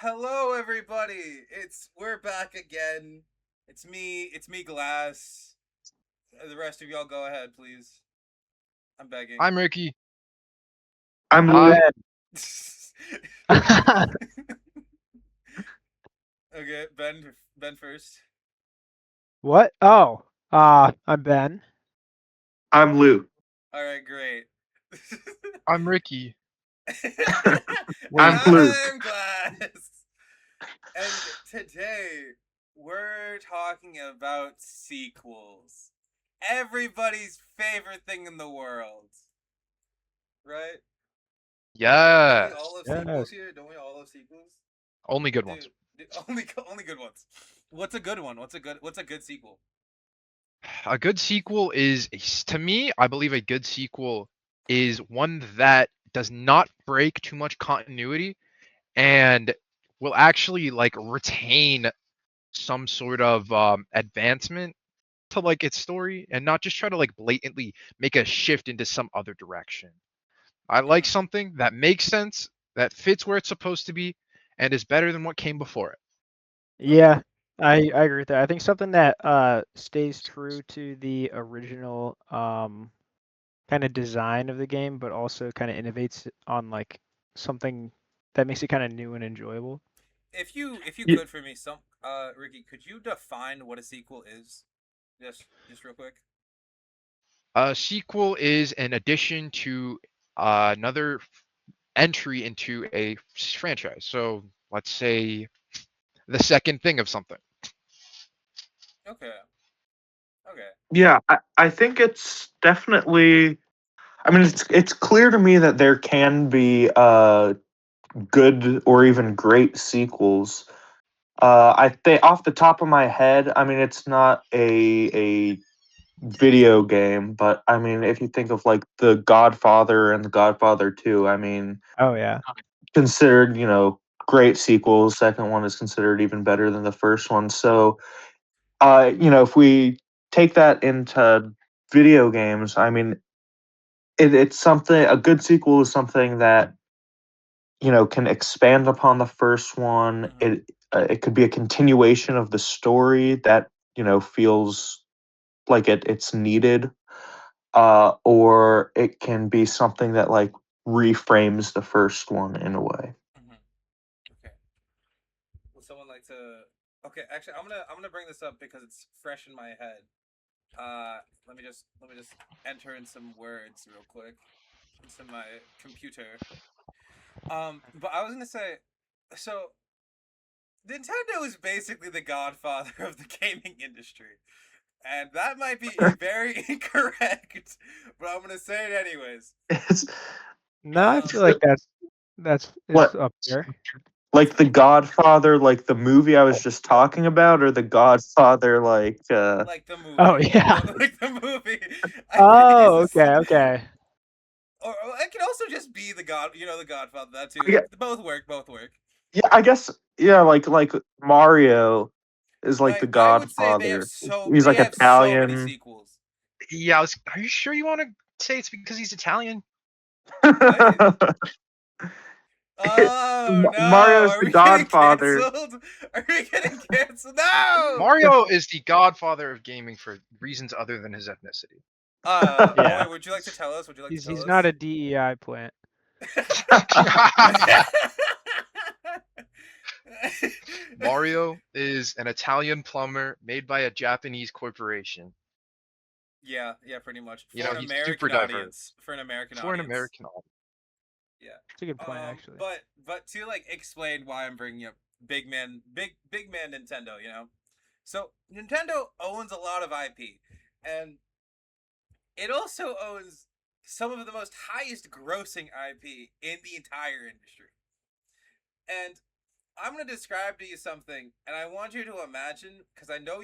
Hello, everybody. We're back again. It's me, Glass. The rest of y'all, go ahead, please. I'm begging. I'm Ricky. I'm I'm Lou. Hi. Ben. Okay, Ben. Ben first. What? Oh, I'm Ben. I'm Lou. All right, great. I'm Ricky. And I'm Wink. Luke. I'm Glass. And today we're talking about sequels. Everybody's favorite thing in the world, right? Don't we all Yes. love sequels Yes. here? Don't we all love sequels? Only good ones. Dude, only good ones. What's a good one? What's a good sequel? A good sequel to me, I believe a good sequel is one that does not break too much continuity and will actually like retain some sort of advancement to like its story and not just try to like blatantly make a shift into some other direction. I like Mm, something that makes sense, that fits where it's supposed to be, and is better than what came before it. okay. Yeah, I agree with that. I think something that stays true to the original kind of design of the game, but also kind of innovates on like something that makes it kind of new and enjoyable. If you Y- could for me, Ricky, could you define what a sequel is? Just real quick. A sequel is an addition to another entry into a franchise. So let's say the second thing of something. Okay. Okay. Yeah, I think it's definitely. I mean, it's clear to me that there can be good or even great sequels. I think off the top of my head, I mean, it's not a video game, but I mean, if you think of like The Godfather and The Godfather 2, I mean, Oh yeah. considered great sequels. Second one is considered even better than the first one. So if we take that into video games, I mean, it's something. A good sequel is something that can expand upon the first one. Mm-hmm. It could be a continuation of the story that feels like it's needed, or it can be something that like reframes the first one in a way. Mm-hmm. Okay. Would someone like to? Okay, actually, I'm gonna bring this up because it's fresh in my head. Let me just enter in some words real quick into my computer. But I was gonna say, so Nintendo is basically the godfather of the gaming industry. And that might be very incorrect, but I'm gonna say it anyways. It's No, I feel Um, like that's it's what up there. like The Godfather, like the movie I was just talking about, or The Godfather, like the Oh movie, like yeah. the like the movie. I think is Oh, this, okay, okay. or it can also just be the Godfather. That too. I gue- Both work. Both work. yeah, I guess, yeah, like Mario is like the I would say Godfather. He's they like have so many Italian. sequels. Yeah, are you sure you want to say it's because he's Italian? What? Oh no! Mario's Are the we getting Godfather. canceled? Are we getting canceled? No! Mario is the godfather of gaming for reasons other than his ethnicity. Yeah. Wait. Would you like to tell us? Would you like to tell He's not us? a DEI plant. Mario is an Italian plumber made by a Japanese corporation. Yeah, yeah, pretty much You for know, an he's super American diverse audience. For an American for an audience. American audience. Yeah. It's a good point actually. But to like explain why I'm bringing up big man Nintendo, you know. So Nintendo owns a lot of IP, and it also owns some of the most highest grossing IP in the entire industry. And I'm gonna describe to you something, and I want you to imagine, because I know,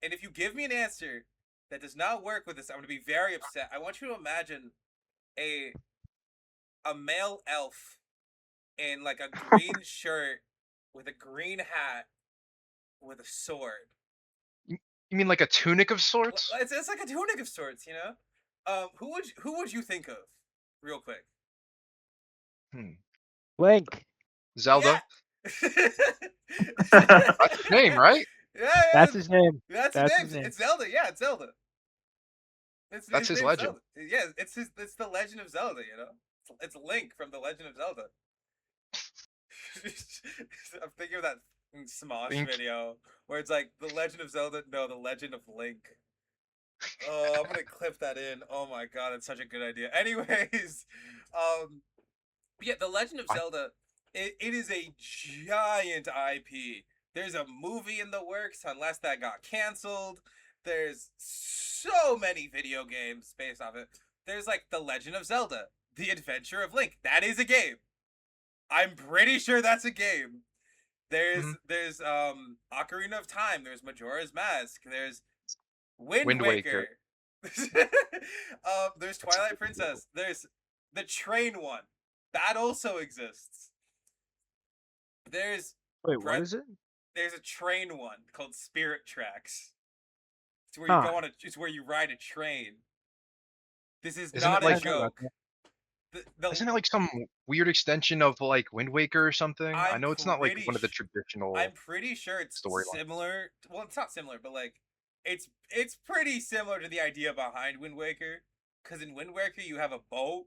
and if you give me an answer that does not work with this, I'm gonna be very upset. I want you to imagine a a male elf in like a green shirt with a green hat with a sword. You mean like a tunic of sorts? It's like a tunic of sorts, you know. Who would you think of, real quick? Hmm. Link. Zelda. Yeah. That's his name, right? Yeah, That's his name. that's his That's name. his name. It's Zelda. Yeah, it's Zelda. It's That's his his name's legend. Zelda. Yeah, it's his. It's the Legend of Zelda. It's Link from the Legend of Zelda. I'm thinking of that Smosh Link. video where it's like the Legend of Zelda. No, the Legend of Link. Oh, I'm gonna clip that in. Oh my god, it's such a good idea. Anyways, um, yeah, the Legend of I, Zelda. It is a giant IP. There's a movie in the works, unless that got canceled. There's so many video games based off it. There's like the Legend of Zelda, The Adventure of Link. That is a game. I'm pretty sure that's a game. mhm. There's Ocarina of Time. There's Majora's Mask. There's Wind Wind Waker. Waker. There's That's a Twilight good example. Princess. There's the train one. That also exists. There's Wait, what Breath. is it? There's a train one called Spirit Tracks. It's where you Huh. go on a. It's where you ride a train. This is Isn't it not a like I know about joke. that. isn't it like some weird extension of like Wind Waker or something? I I'm know it's not like pretty. one of the traditional I'm pretty sure it's storylines. similar. Well, it's not similar, but like, it's pretty similar to the idea behind Wind Waker. Because in Wind Waker you have a boat,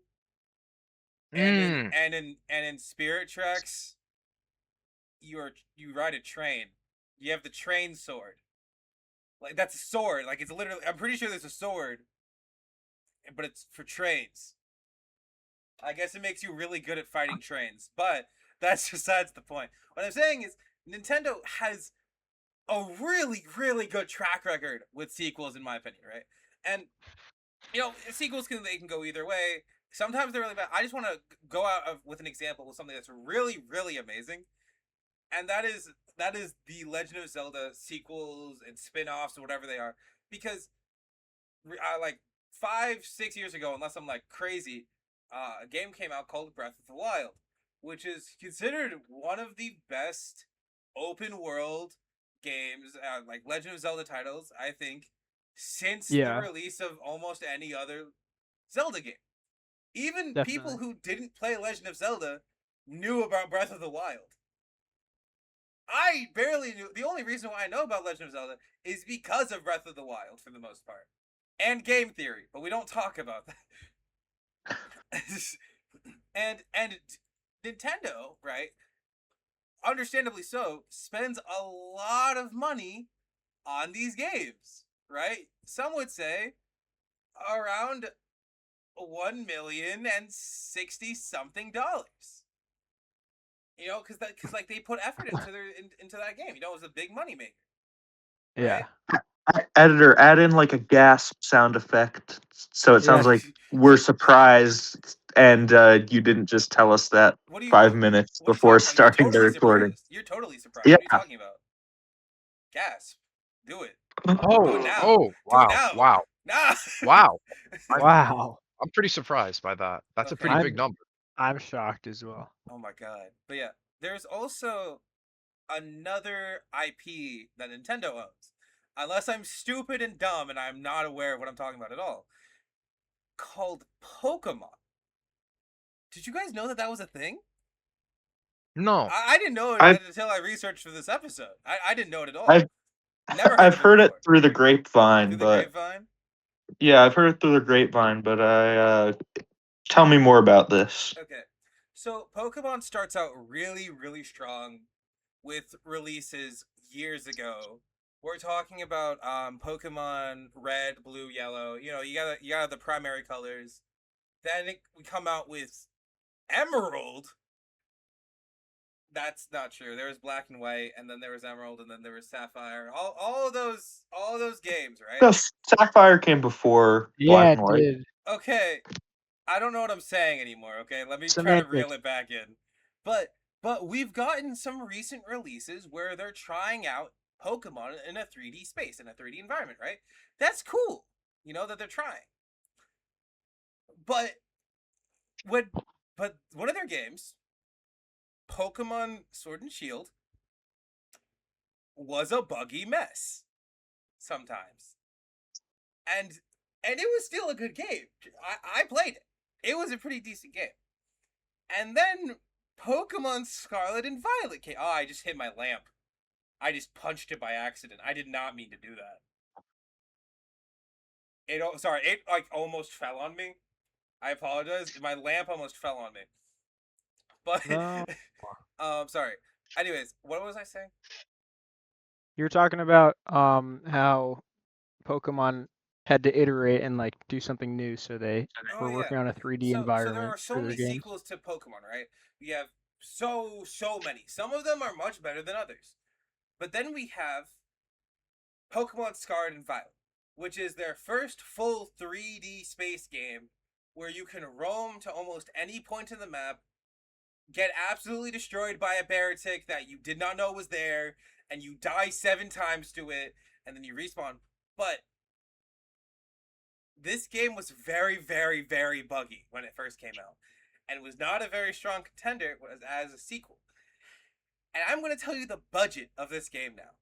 and Mm. in Spirit Tracks you ride a train. You have the train sword. Like that's a sword. Like it's literally. I'm pretty sure there's a sword, but it's for trains. I guess it makes you really good at fighting trains, but that's besides the point. What I'm saying is Nintendo has a really, really good track record with sequels, in my opinion, right? And sequels can go either way. Sometimes they're really bad. I just want to go out with an example with something that's really, really amazing, and that is the Legend of Zelda sequels and spin-offs or whatever they are. Because like 5, 6 years ago, unless I'm like crazy, a game came out called Breath of the Wild, which is considered one of the best open world games, like Legend of Zelda titles, I think, since the Yeah, release of almost any other Zelda game. Even people definitely. who didn't play Legend of Zelda knew about Breath of the Wild. I barely knew. The only reason why I know about Legend of Zelda is because of Breath of the Wild, for the most part, and game theory. But we don't talk about that. and Nintendo, right? Understandably so, spends a lot of money on these games, right? Some would say around 1,060,000 something dollars. Because like they put effort into that game. It was a big money maker, right? Yeah. Editor, add in like a gasp sound effect, so it Yeah. sounds like we're surprised, and you didn't just tell us that What do you 5 minutes what are you before talking about? You're starting the totally recording. surprised. You're totally surprised. Yeah. What are you talking about? Gasp. Do it. Do it Oh, now. oh, Do it wow, now. wow, Nah. wow. I'm Wow. I'm pretty surprised by that. That's a pretty Okay. big I'm number. I'm shocked as well. Oh my god. But yeah, there's also another IP that Nintendo owns. Unless I'm stupid and dumb and I'm not aware of what I'm talking about at all. Called Pokemon. Did you guys know that was a thing? No. I didn't know it I've until I researched for this episode. I didn't know it at all. I've Never heard I've of it heard it before. through the grapevine, Through the but grapevine? yeah, I've heard it through the grapevine, but tell me more about this. Okay. So Pokemon starts out really, really strong with releases years ago. We're talking about Pokemon Red, Blue, Yellow. You got the primary colors. Then we come out with Emerald. That's not true. There was Black and White, and then there was Emerald, and then there was Sapphire. All those games, right? No, Sapphire came before Yeah, Black and it White. did. Okay, I don't know what I'm saying anymore. Okay, let me try to reel Semantics. it back in. But we've gotten some recent releases where they're trying out Pokemon in a 3D space, in a 3D environment, right? That's cool. That they're trying. But when but one of their games, Pokemon Sword and Shield, was a buggy mess sometimes. And it was still a good game. I played it. It was a pretty decent game. And then Pokemon Scarlet and Violet came. Oh, I just hit my lamp. I just punched it by accident. I did not mean to do that. Sorry, it like almost fell on me. I apologize. My lamp almost fell on me. But No. sorry. Anyways, what was I saying? You're talking about how Pokemon had to iterate and like do something new, so they Oh were yeah. working on a 3D So there environment are so for their many games. sequels to Pokemon, right? We have so many. Some of them are much better than others. But then we have Pokemon Scarlet and Violet, which is their first full 3D space game where you can roam to almost any point in the map, get absolutely destroyed by a Baratic that you did not know was there, and you die 7 times to it, and then you respawn. But this game was very buggy when it first came out, and was not a very strong contender as a sequel. And I'm going to tell you the budget of this game now.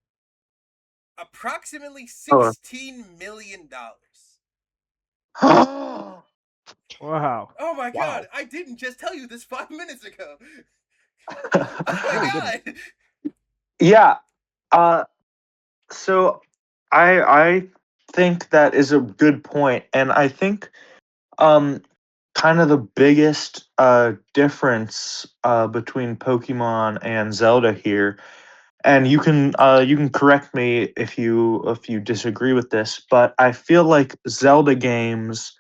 Approximately Oh. $16 million. Wow. Oh my Wow. god, I didn't just tell you this 5 minutes ago. Oh You my really didn't. god. Yeah. Uh, so I think that is a good point, and I think um kind of the biggest difference between Pokemon and Zelda here, and you can correct me if you disagree with this, but I feel like Zelda games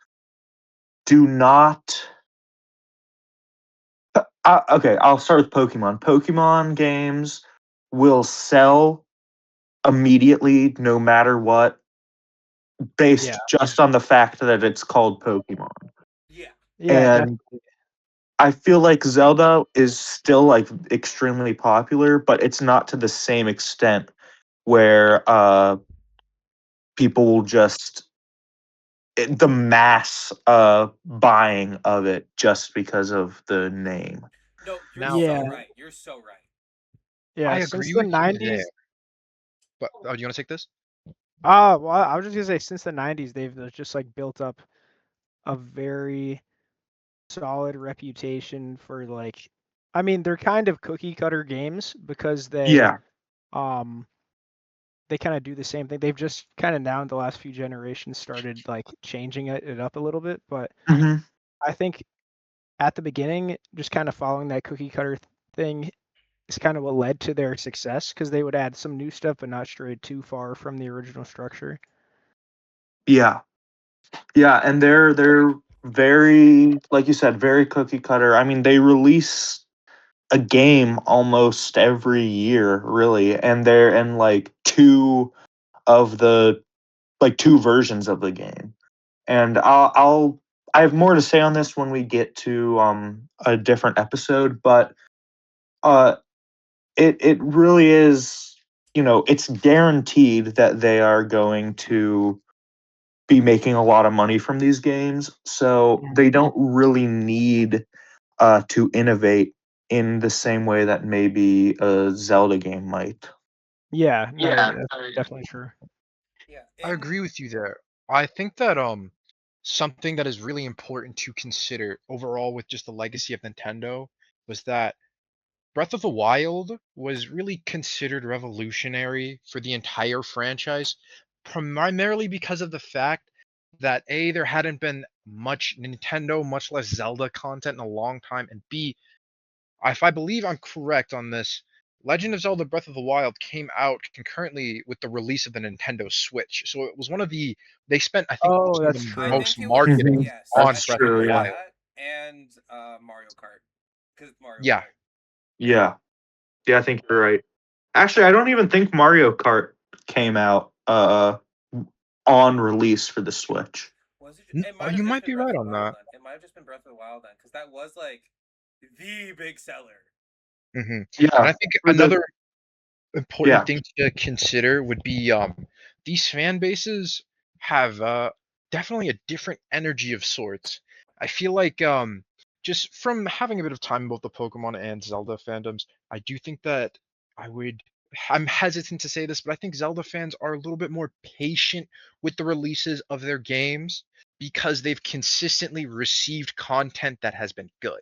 do not. Okay, I'll start with Pokemon. Pokemon games will sell immediately, no matter what, Yeah. based just on the fact that it's called Pokemon. Yeah. Yeah, And definitely. I feel like Zelda is still like extremely popular, but it's not to the same extent where people will just the mass buying of it just because of the name. No, you're Now, so Yeah. right. You're so right. I Yeah, since agree the with you there. 90s. But do you want to take this? Well, I was just gonna say since the 90s they've just like built up a very solid reputation for like, I mean, they're kind of cookie cutter games because Yeah. um they kind of do the same thing. They've just kind of now in the last few generations started like changing it up a little bit, but Hmm. I think at the beginning just kind of following that cookie cutter thing is kind of what led to their success because they would add some new stuff but not stray too far from the original structure. Yeah. Yeah, and they're very, like you said, very cookie cutter. I mean, they release a game almost every year, really, and they're in like of the two versions of the game. And I have more to say on this when we get to a different episode, but uh it really is, it's guaranteed that they are going to be making a lot of money from these games, so Mhm. they don't really need to innovate in the same way that maybe a Zelda game might. Yeah, no, Yeah. that's definitely true. Yeah. I agree with you there. I think that something that is really important to consider overall with just the legacy of Nintendo was that Breath of the Wild was really considered revolutionary for the entire franchise, primarily because of the fact that A, there hadn't been much Nintendo, much less Zelda content in a long time, and B, if I believe I'm correct on this, Legend of Zelda Breath of the Wild came out concurrently with the release of the Nintendo Switch. So it was one of they spent, I think, Oh, some of that's the I true. most think it was marketing Mhm. yes. I on That's think Breath it of the true. was Yeah. Wild. that and Mario Kart because it's Mario Yeah, Kart. Yeah. Yeah. I think you're right. Actually, I don't even think Mario Kart came out on release for the Switch. Was it? It might have You just might been be Breath right of the on Wild that. then. It might have just been Breath of the Wild then because that was like the big seller. And Yeah. I think For the another important Yeah. thing to consider would be these fan bases have definitely a different energy of sorts. I feel like just from having a bit of time about the Pokemon and Zelda fandoms, I do think that I would I'm hesitant to say this, but I think Zelda fans are a little bit more patient with the releases of their games because they've consistently received content that has been good.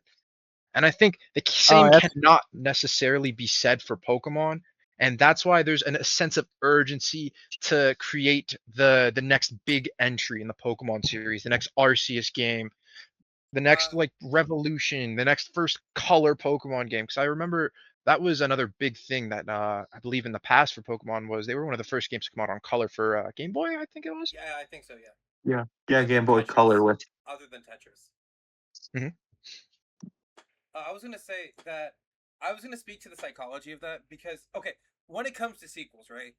And I think the Oh, same that's cannot necessarily be said for Pokemon. And that's why there's a sense of urgency to create the next big entry in the Pokemon series, the next Arceus game, the next Uh, like Revolution, the next first color Pokemon game. Because I remember that was another big thing that I believe in the past for Pokemon was they were one of the first games to come out on color for Game Boy, I think it was. yeah, I think so. Yeah, Yeah, other than Game Boy Color Tetris, with. other than Tetris. Hmm. I was gonna say that I was gonna speak to the psychology of that because okay, when it comes to sequels, right?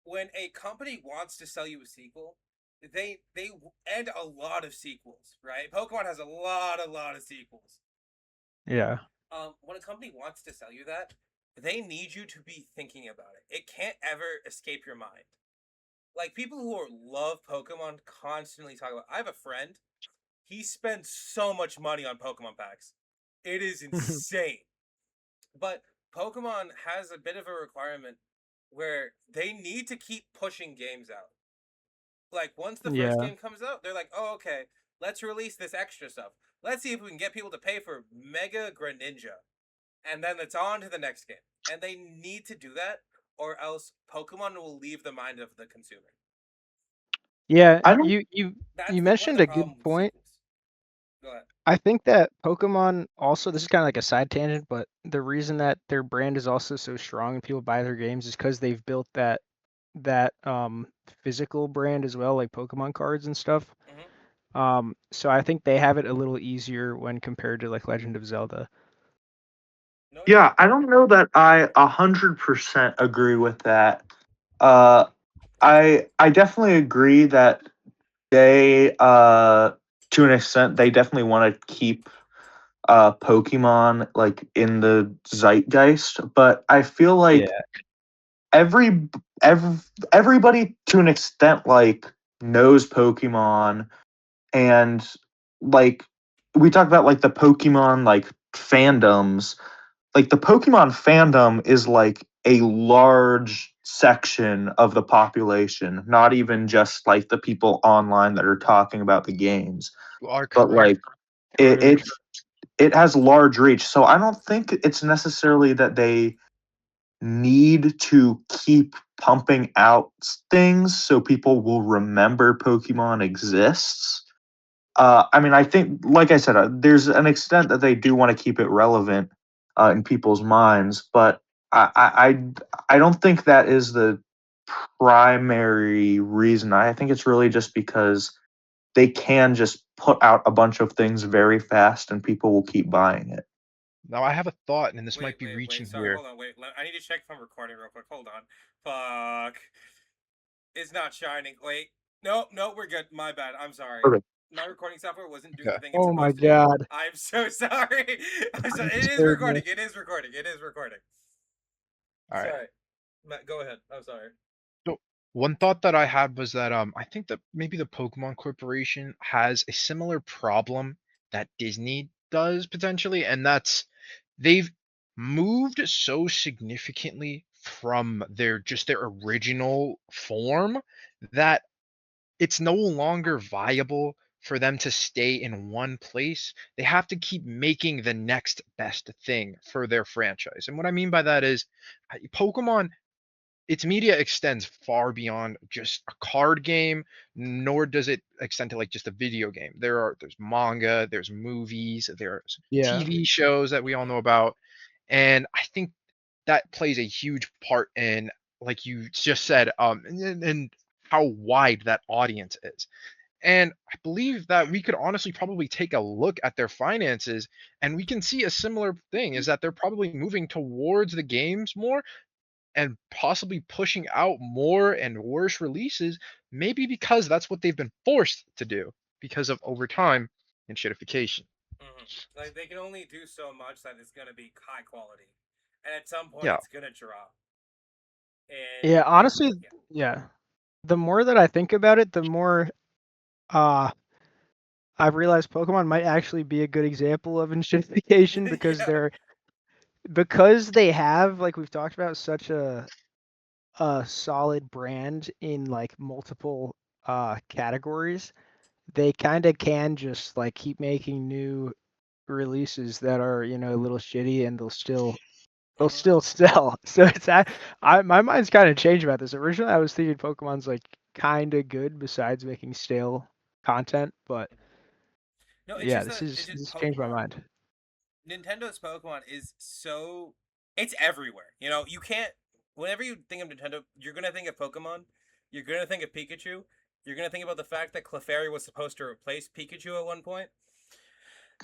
When a company wants to sell you a sequel, they end a lot of sequels, right? Pokemon has a lot of sequels. yeah. When a company wants to sell you that, they need you to be thinking about it. It can't ever escape your mind. Like people who love Pokemon constantly talk about. I have a friend. He spends so much money on Pokemon packs. It is insane. But Pokemon has a bit of a requirement where they need to keep pushing games out. Like once the first Yeah. game comes out, they're like, "Oh, okay, let's release this extra stuff. Let's see if we can get people to pay for Mega Greninja." And then it's on to the next game. And they need to do that or else Pokemon will leave the mind of the consumer. Yeah, I don't. you That's one of mentioned the a good problems with point. sequels. Go ahead. I think that Pokemon also, this is kind of like a side tangent, but the reason that their brand is also so strong and people buy their games is because they've built that physical brand as well, like Pokemon cards and stuff. Mm-hmm. So I think they have it a little easier when compared to like Legend of Zelda. No, yeah. Yeah, I don't know that I 100% agree with that. Uh, I definitely agree that they, to an extent, they definitely want to keep Pokemon like in the zeitgeist, but I feel like Yeah. every every everybody to an extent like knows Pokemon, and like we talk about like the Pokemon like fandoms, like the Pokemon fandom is like a large section of the population, not even just like the people online that are talking about the games, You are but correct. like it True. it, it has large reach. So I don't think it's necessarily that they need to keep pumping out things so people will remember Pokemon exists. I mean, I think, like I said, there's an extent that they do want to keep it relevant in people's minds, but I don't think that is the primary reason. I think it's really just because they can just put out a bunch of things very fast and people will keep buying it. Now I have a thought, and this Wait, might be wait, wait. reaching Sorry, here. hold on. Wait, I need to check if I'm recording real quick. Hold on. Fuck. It's not shining. Wait. No, we're good. My bad. I'm sorry. Okay. My recording software wasn't doing the Okay. thing it's Oh my supposed to do. God. I'm so sorry. I'm sorry. You It is scared me. recording. It is recording. It is recording. All right. Sorry. Matt, go ahead. I'm sorry. So one thought that I had was that I think that maybe the Pokemon Corporation has a similar problem that Disney does potentially, and that's they've moved so significantly from their original form that it's no longer viable for them to stay in one place. They have to keep making the next best thing for their franchise. And what I mean by that is Pokemon, its media extends far beyond just a card game, nor does it extend to like just a video game. There's manga, there's movies, there's Yeah. TV shows that we all Mm-hmm. know about. And I think that plays a huge part in, like you just said, and how wide that audience is. And I believe that we could honestly probably take a look at their finances and we can see a similar thing is that they're probably moving towards the games more and possibly pushing out more and worse releases, maybe because that's what they've been forced to do because of over time and shitification. Mm-hmm. Like they can only do so much that it's gonna be high quality, and at some point Yeah. it's gonna drop. And Yeah, it, honestly, yeah, yeah. The more that I think about it, the more uh I've realized Pokemon might actually be a good example of inshiftification yeah. because they have, like we've talked about, such a solid brand in like multiple categories. They kind of can just like keep making new releases that are a little shitty, and they'll Mhm. still sell. So my mind's kind of changed about this. Originally, I was thinking Pokemon's like kind of good besides making stale content, but No, it's yeah, just that it's this just has changed my Pokemon. mind. Nintendo's Pokemon is so it's everywhere. You know, you can't. Whenever you think of Nintendo, you're gonna think of Pokemon. You're gonna think of Pikachu. You're gonna think about the fact that Clefairy was supposed to replace Pikachu at one point,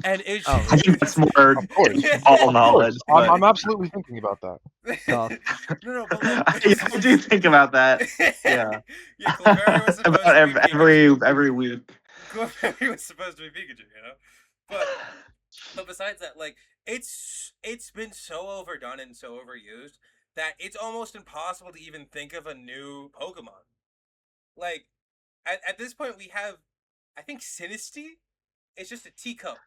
and it's Oh, I really? think that's more Of course, all of course. knowledge, I'm but I'm absolutely thinking about that. Tough. no, but like, yeah, I do think about that. Yeah, yeah, Clefairy was supposed about to be Pikachu. every week. Clefairy was supposed to be Pikachu, you know, but besides that, like it's been so overdone and so overused that it's almost impossible to even think of a new Pokemon. Like at this point, we have, I think, Sinistea. It's just a teacup,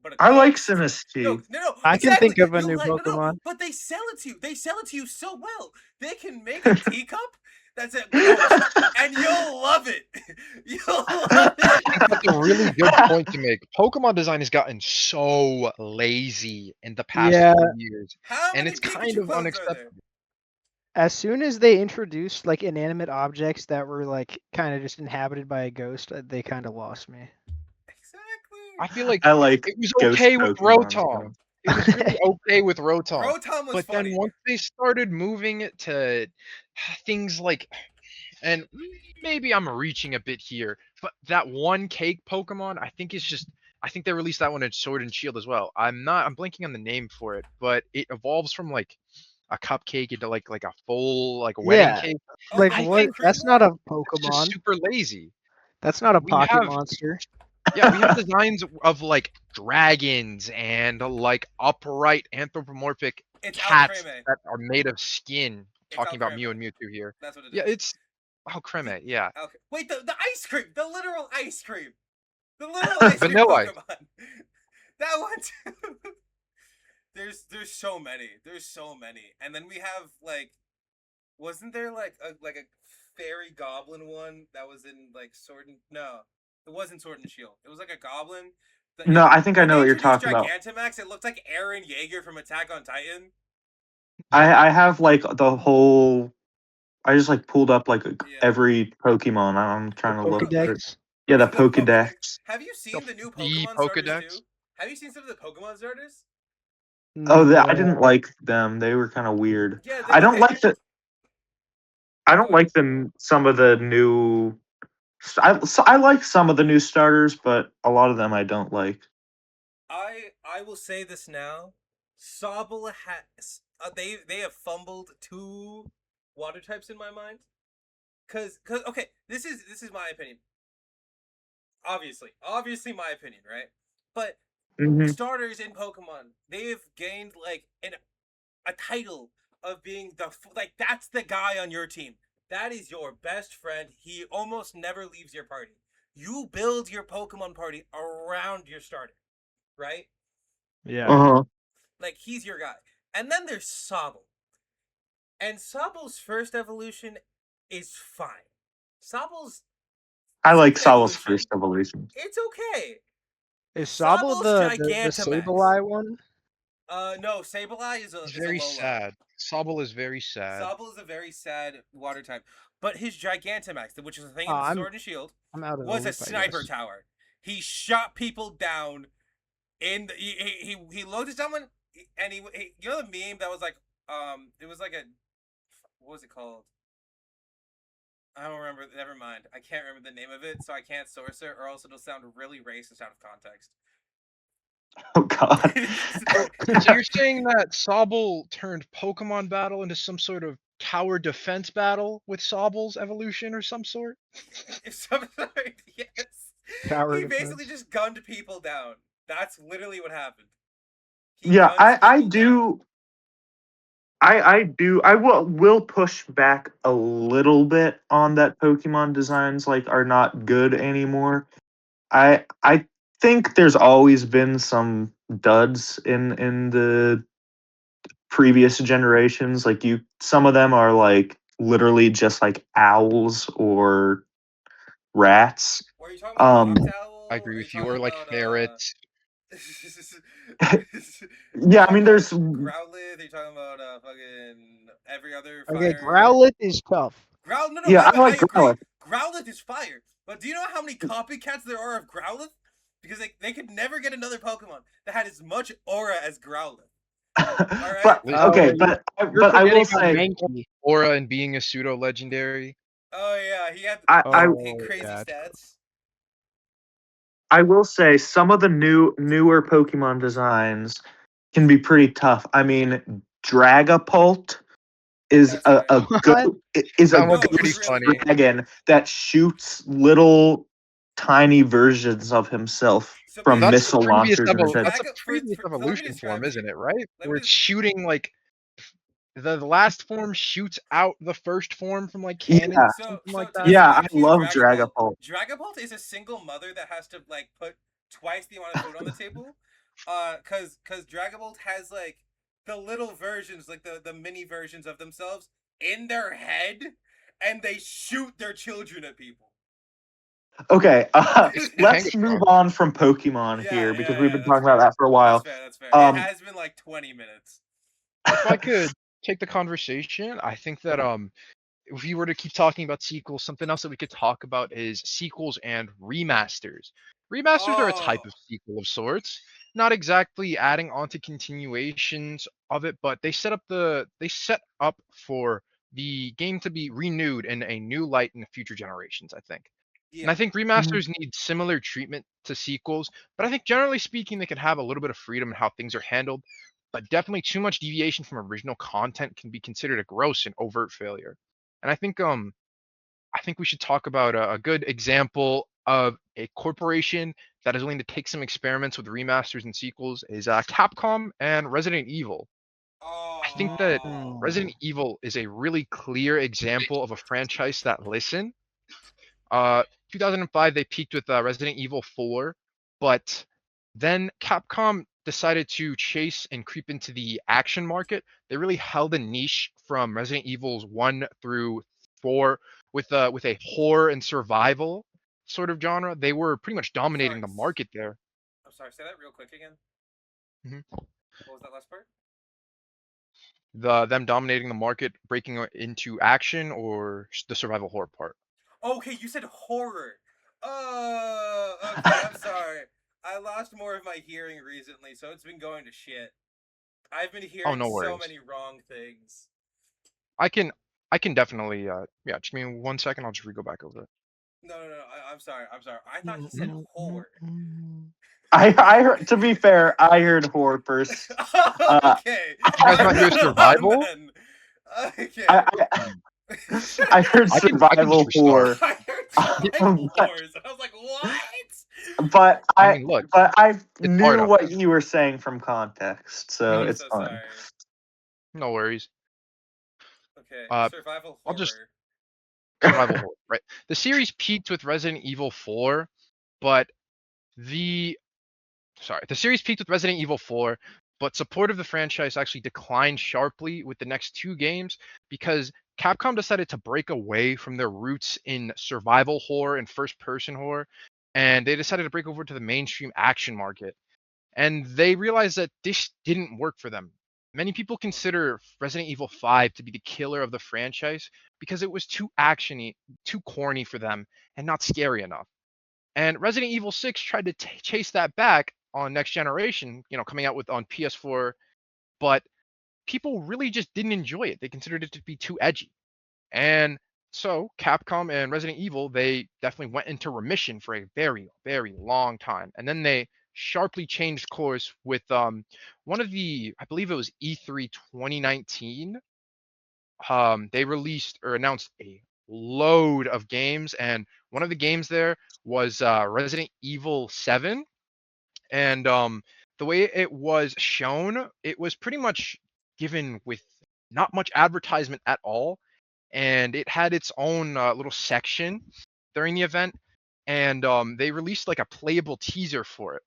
but a I like ghost. No, Sinistea. no, no, I can exactly. think of a You new like no, no, Pokemon. but they sell it to you. They sell it to you so well. They can make a teacup that's a ghost, and you'll love it. You'll love I it. think that's a really good point to make. Pokemon design has gotten so lazy in the past Yeah, few years, How and many it's kind Pikachu of clones are there? unacceptable. as soon as they introduced like inanimate objects that were like kind of just inhabited by a ghost, they kind of lost me. Exactly. I feel like I like it was ghost okay with Pokemon. Rotom. So. It was really okay with Rotom. Rotom was But then funny. once they started moving it to things like, and maybe I'm reaching a bit here, but that one cake Pokemon, I think they released that one in Sword and Shield as well. I'm blanking on the name for it, but it evolves from like a cupcake into like a full like wedding Yeah, cake. Oh, like the I what? think cream That's one? not a that's just Pokemon. super lazy. That's not a We Pocket have Monster. Yeah, we have designs of like dragons and like upright anthropomorphic It's cats Alcreme. that are made of skin. It's Talking about Alcreme. Mew and Mewtwo here. That's what it Yeah, is. it's creme. Yeah, Wait, the ice cream, the literal ice cream, the literal ice cream vanilla ice. Pokemon. That one too. There's so many. There's so many, and then we have like, wasn't there like a fairy goblin one that was in like Sword and no, it wasn't Sword and Shield. It was like a goblin. No, I think I When know they what you're introduced talking about. Gigantamax, it looked like Aaron Yeager from Attack on Titan. I have like the whole. I just like pulled up like Yeah. every Pokemon. I'm The trying to No, look no, for it. Pokedex. Yeah, the the Pokedex. Pokedex. Have you The seen the new the Pokemon starters Pokedex. too? Have you seen some of the Pokemon starters? Oh, I No. didn't like them. They were kind of weird. Yeah. I don't Okay. like the. I Go don't ahead. like them. Some of the new. I like some of the new starters, but a lot of them I don't like. I will say this now. Sobble has they have fumbled two water types in my mind. Cause okay, this is my opinion. Obviously my opinion, right? But Hmm. starters in Pokemon, they have gained like a title of being like that's the guy on your team. That is your best friend. He almost never leaves your party. You build your Pokemon party around your starter, right? Yeah. Uh-huh. Like he's your guy. And then there's Sobble. And Sobble's first evolution is fine. Sobble's I like second Sol's evolution, first evolution. it's okay. Is Sobble Sobble's the Gigantamax. Sableye one? No, Sableye is a It's is a very Lolo. sad. Sobble is very sad. Sobble is a very sad water type. But his Gigantamax, which is a thing Oh, in Sword and Shield, I'm out of the was a loop, I sniper guess. tower. He shot people down he loaded someone and he you know the meme that was like it was like a what was it called? I don't remember. Never mind. I can't remember the name of it, so I can't source it, or else it'll sound really racist out of context. Oh God. So you're saying that Sobble turned Pokemon battle into some sort of tower defense battle with Sobble's evolution or some sort? If some yes, Tower he basically defense. just gunned people down. That's literally what happened. He Yeah, guns I people down. do. I do. I will push back a little bit on that Pokemon designs like are not good anymore. I think there's always been some duds in the previous generations. Like some of them are like literally just like owls or rats. Were you talking about Um, Noctowl? I agree Are you with you. talking Or like about ferrets. You Yeah, I talking mean, about there's Growlithe? Are you talking about fucking every other Okay, fire? Growlithe is tough. No, no, yeah, I I like agree. Growlithe. Growlithe is fire. But do you know how many copycats there are of Growlithe? Because they could never get another Pokemon that had as much aura as Growlithe. All right. But Listen, okay, you're but I will forgetting about say Mankey. Aura and being a pseudo legendary. Oh yeah, he had I Oh crazy yeah. stats. I will say some of the newer Pokemon designs can be pretty tough. I mean, Dragapult is That's fair. a What? That one's No, good it's pretty really funny. cool. dragon that shoots little tiny versions of himself So from That's the basically, missile previous launchers and shit. that's a For, previous so let me evolution describe form, it to you. isn't it? Right? Let Where me it's just shooting like the last form shoots out the first form from like Yeah, cannons or something like to that. yeah, I describe to you love Dragapult. Dragapult is a single mother that has to like put twice the amount of food on the table. Cause Dragapult has like the little versions, like the mini versions of themselves in their head, and they shoot their children at people. Okay, let's move Kangaskhan. on from Pokemon Yeah, here because yeah, we've yeah. been That's talking about fair. that for a That's while. fair. That's fair. It Um, has been like 20 minutes. If I could take the conversation, I think that if we were to keep talking about sequels, something else that we could talk about is sequels and remasters. Remasters are a type Oh, of sequel of sorts, not exactly adding on to continuations of it, but they set up for the game to be renewed in a new light in the future generations, I think. And yeah. I think remasters need similar treatment to sequels, but I think generally speaking they can have a little bit of freedom in how things are handled, but definitely too much deviation from original content can be considered a gross and overt failure. And I think we should talk about a good example of a corporation that is willing to take some experiments with remasters and sequels is Capcom and Resident Evil. I think that Oh. Resident Mm. Evil is a really clear example of a franchise that listen. 2005 they peaked with Resident Evil 4, but then Capcom decided to chase and creep into the action market. They really held a niche from Resident Evils 1 through 4 with a horror and survival sort of genre. They were pretty much dominating Sorry. the market there. I'm sorry. Say that real quick again. Mhm. What was that last part? Them dominating the market, breaking into action or the survival horror part. Okay, you said horror. Okay, I'm sorry. I lost more of my hearing recently, so it's been going to shit. I've been Oh, hearing no so worries. many wrong things. I can I can definitely yeah. Just give me 1 second. I'll just re go back over it. No, no, no. I'm sorry. I'm sorry. I thought he said whore. I heard. To be fair, I heard horror first. Okay. Did you guys I'm not hear not alone survival? then. Okay. I, I heard I can just survival restart. horror, I heard survival but wars. I was like, what? but I I mean, look, but I it's part knew of what it. you were saying from context, so I'm Mhm. it's so fine. sorry. No worries. Okay. Uh, Survival I'll just horror. survival horror, right? The series peaked with Resident Evil 4, but the the series peaked with Resident Evil 4, but support of the franchise actually declined sharply with the next two games because Capcom decided to break away from their roots in survival horror and first-person horror, and they decided to break over to the mainstream action market. And they realized that this didn't work for them. Many people consider Resident Evil 5 to be the killer of the franchise because it was too actiony, too corny for them, and not scary enough. And Resident Evil 6 tried to chase that back on next generation, coming out with on PS4, but people really just didn't enjoy it. They considered it to be too edgy. And so Capcom and Resident Evil, they definitely went into remission for a very, very long time. And then they sharply changed course with one of the, I believe it was E3 2019. They released or announced a load of games, and one of the games there was Resident Evil 7. And the way it was shown, it was pretty much given with not much advertisement at all, and it had its own little section during the event, and they released like a playable teaser for it.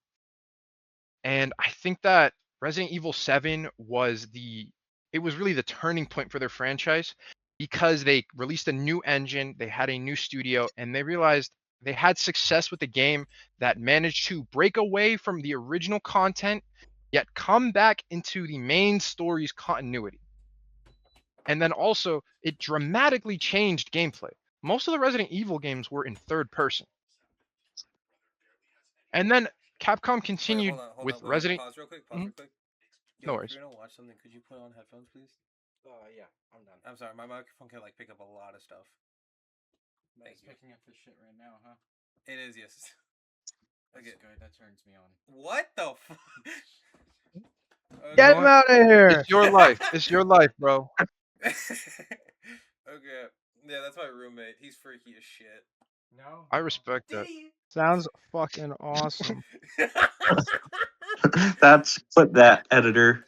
And I think that Resident Evil 7 was it was really the turning point for their franchise because they released a new engine, they had a new studio, and they realized they had success with a game that managed to break away from the original content, yet come back into the main story's continuity. And then also, it dramatically changed gameplay. Most of the Resident Evil games were in third person. And then Capcom Wait, continued hold with on. Wait, Resident. pause real quick. Pause Mhm, real quick. no Yo, if worries. you're gonna watch something, could you put on headphones, please? Yeah, I'm done. I'm sorry, my microphone can like pick up a lot of stuff. But Thank it's you. picking up this shit right now, huh? It is, yes. That's Okay. good. That turns me on. What the fuck? You Get know him what? out of here! It's your life. It's your life, bro. Okay. Yeah, that's my roommate. He's freaky as shit. No. I respect Did that. he? Sounds fucking awesome. That's put that editor.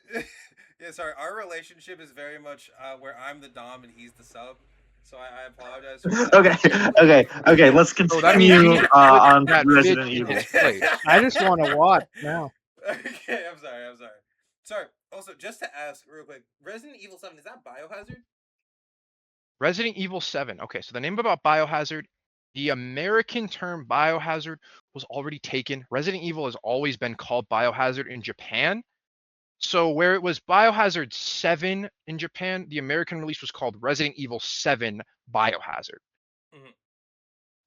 Yeah, sorry. Our relationship is very much where I'm the dom and he's the sub. So I apologize for that. Okay. Let's So that means you continue need to put on that bitch Resident in Evil. his place. I just want to watch now. Okay, I'm sorry. Sorry. Also, just to ask real quick, Resident Evil 7, is that Biohazard? Resident Evil 7. Okay, so the name about Biohazard, the American term Biohazard was already taken. Resident Evil has always been called Biohazard in Japan. So where it was Biohazard 7 in Japan, the American release was called Resident Evil 7 Biohazard. Mhm.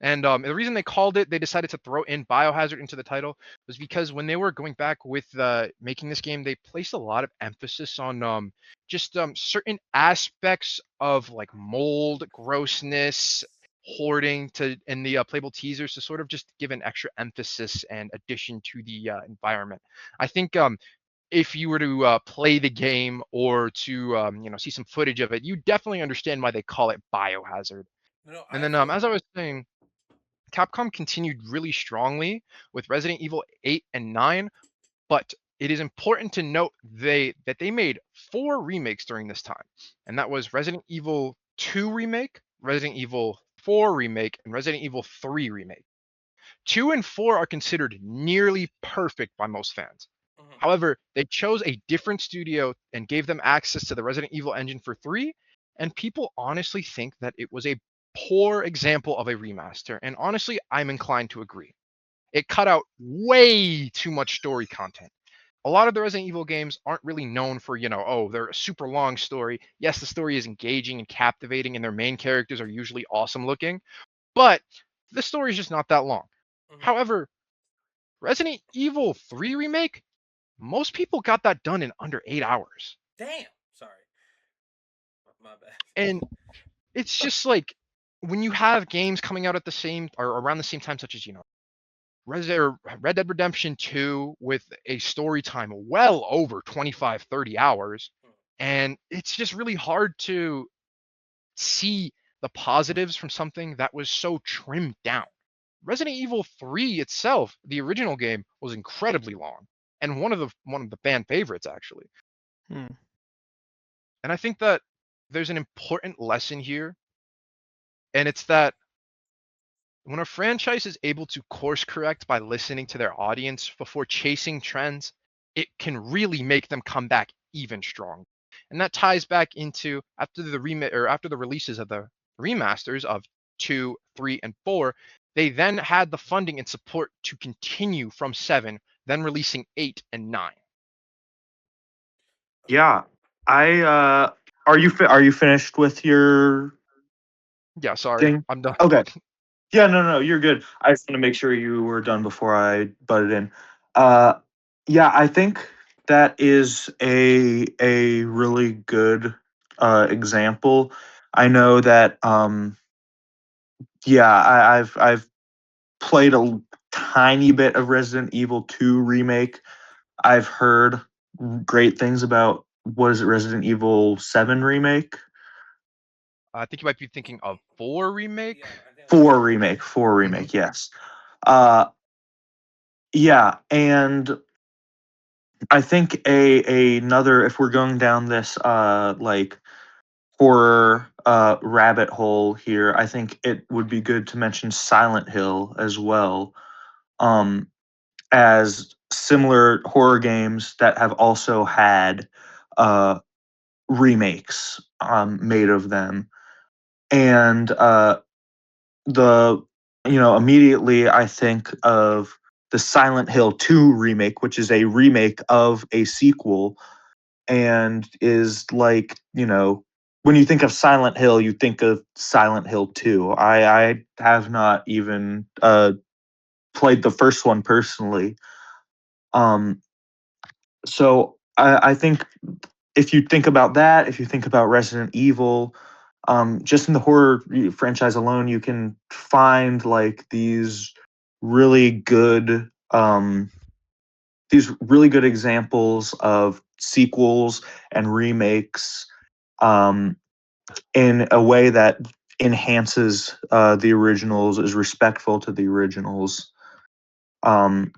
And the reason they called it, they decided to throw in Biohazard into the title, was because when they were going back with making this game, they placed a lot of emphasis on just certain aspects of like mold, grossness, hoarding to in the playable teasers to sort of just give an extra emphasis and addition to the environment. I think if you were to play the game or to see some footage of it, you definitely understand why they call it Biohazard. No, And I then feel. as I was saying, Capcom continued really strongly with Resident Evil 8 and 9, but it is important to note they made 4 remakes during this time. And that was Resident Evil 2 remake, Resident Evil 4 remake, and Resident Evil 3 remake. 2 and 4 are considered nearly perfect by most fans. Mhm. However, they chose a different studio and gave them access to the Resident Evil engine for 3, and people honestly think that it was a poor example of a remaster, and honestly, I'm inclined to agree. It cut out way too much story content. A lot of the Resident Evil games aren't really known for, oh, they're a super long story. Yes, the story is engaging and captivating, and their main characters are usually awesome looking, but the story is just not that long. Mhm. However, Resident Evil 3 remake, most people got that done in under 8 hours. Damn. Sorry. My bad. And it's just like when you have games coming out at the same or around the same time, such as, Red Dead Redemption 2 with a story time well over 25, 30 hours. And it's just really hard to see the positives from something that was so trimmed down. Resident Evil 3 itself, the original game, was incredibly long and one of the fan favorites actually. Hmm. And I think that there's an important lesson here, and it's that when a franchise is able to course correct by listening to their audience before chasing trends, it can really make them come back even stronger. And that ties back into after the releases of the remasters of 2, 3, and 4, they then had the funding and support to continue from 7, then releasing 8 and 9. Yeah. I are you finished with your Yeah, sorry, thing? I'm done. Okay. Yeah, no, you're good. I just want to make sure you were done before I butted in. Uh, yeah, I think that is a really good example. I know that yeah, I've played a tiny bit of Resident Evil 2 remake. I've heard great things about what is it, Resident Evil 7 remake? I think you might be thinking of 4 remake. Yeah, I think. 4 remake, 4 Mhm. remake, yes. Uh yeah, and I think another if we're going down this like horror rabbit hole here, I think it would be good to mention Silent Hill as well. Um as similar horror games that have also had uh remakes made of them. And the immediately I think of the Silent Hill 2 remake, which is a remake of a sequel and is like, when you think of Silent Hill, you think of Silent Hill 2. I have not even played the first one personally. Um, so I think if you think about that, if you think about Resident Evil, just in the horror franchise alone, you can find like really good these really good examples of sequels and remakes, um, in a way that enhances the originals, is respectful to the originals. Um,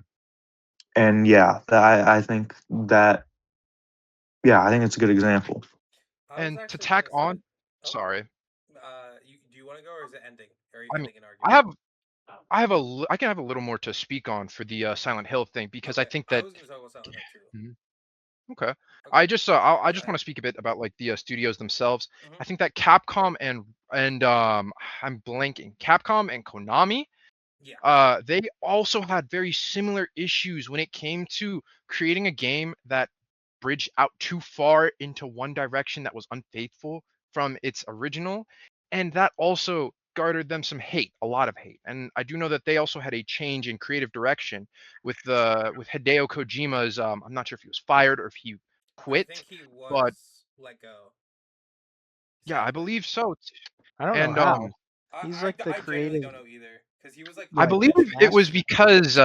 and yeah, I think that I think it's a good example. I was And to actually tack gonna say, on, oh, sorry, do you want to go or is it ending? Or are you I mean, ending an I argument? have I can have a little more to speak on for the Silent Hill thing because I Okay, think I that was gonna talk about Silent Hill too. Mhm. Okay. Okay, I go just ahead. want to speak a bit about like the studios themselves. Hmm. I think that Capcom and I'm blanking. Capcom and Konami, Yeah, they also had very similar issues when it came to creating a game that bridged out too far into one direction that was unfaithful from its original, and that also garnered them some hate, a lot of hate. And I do know that they also had a change in creative direction with Hideo Kojima's. I'm not sure if he was fired or if he I think quit, he but was let go. yeah, I Sadly, believe so. I don't know And how. He's like the I genuinely creative, don't know either because he was like I yeah, believe mentioned in it like was master. because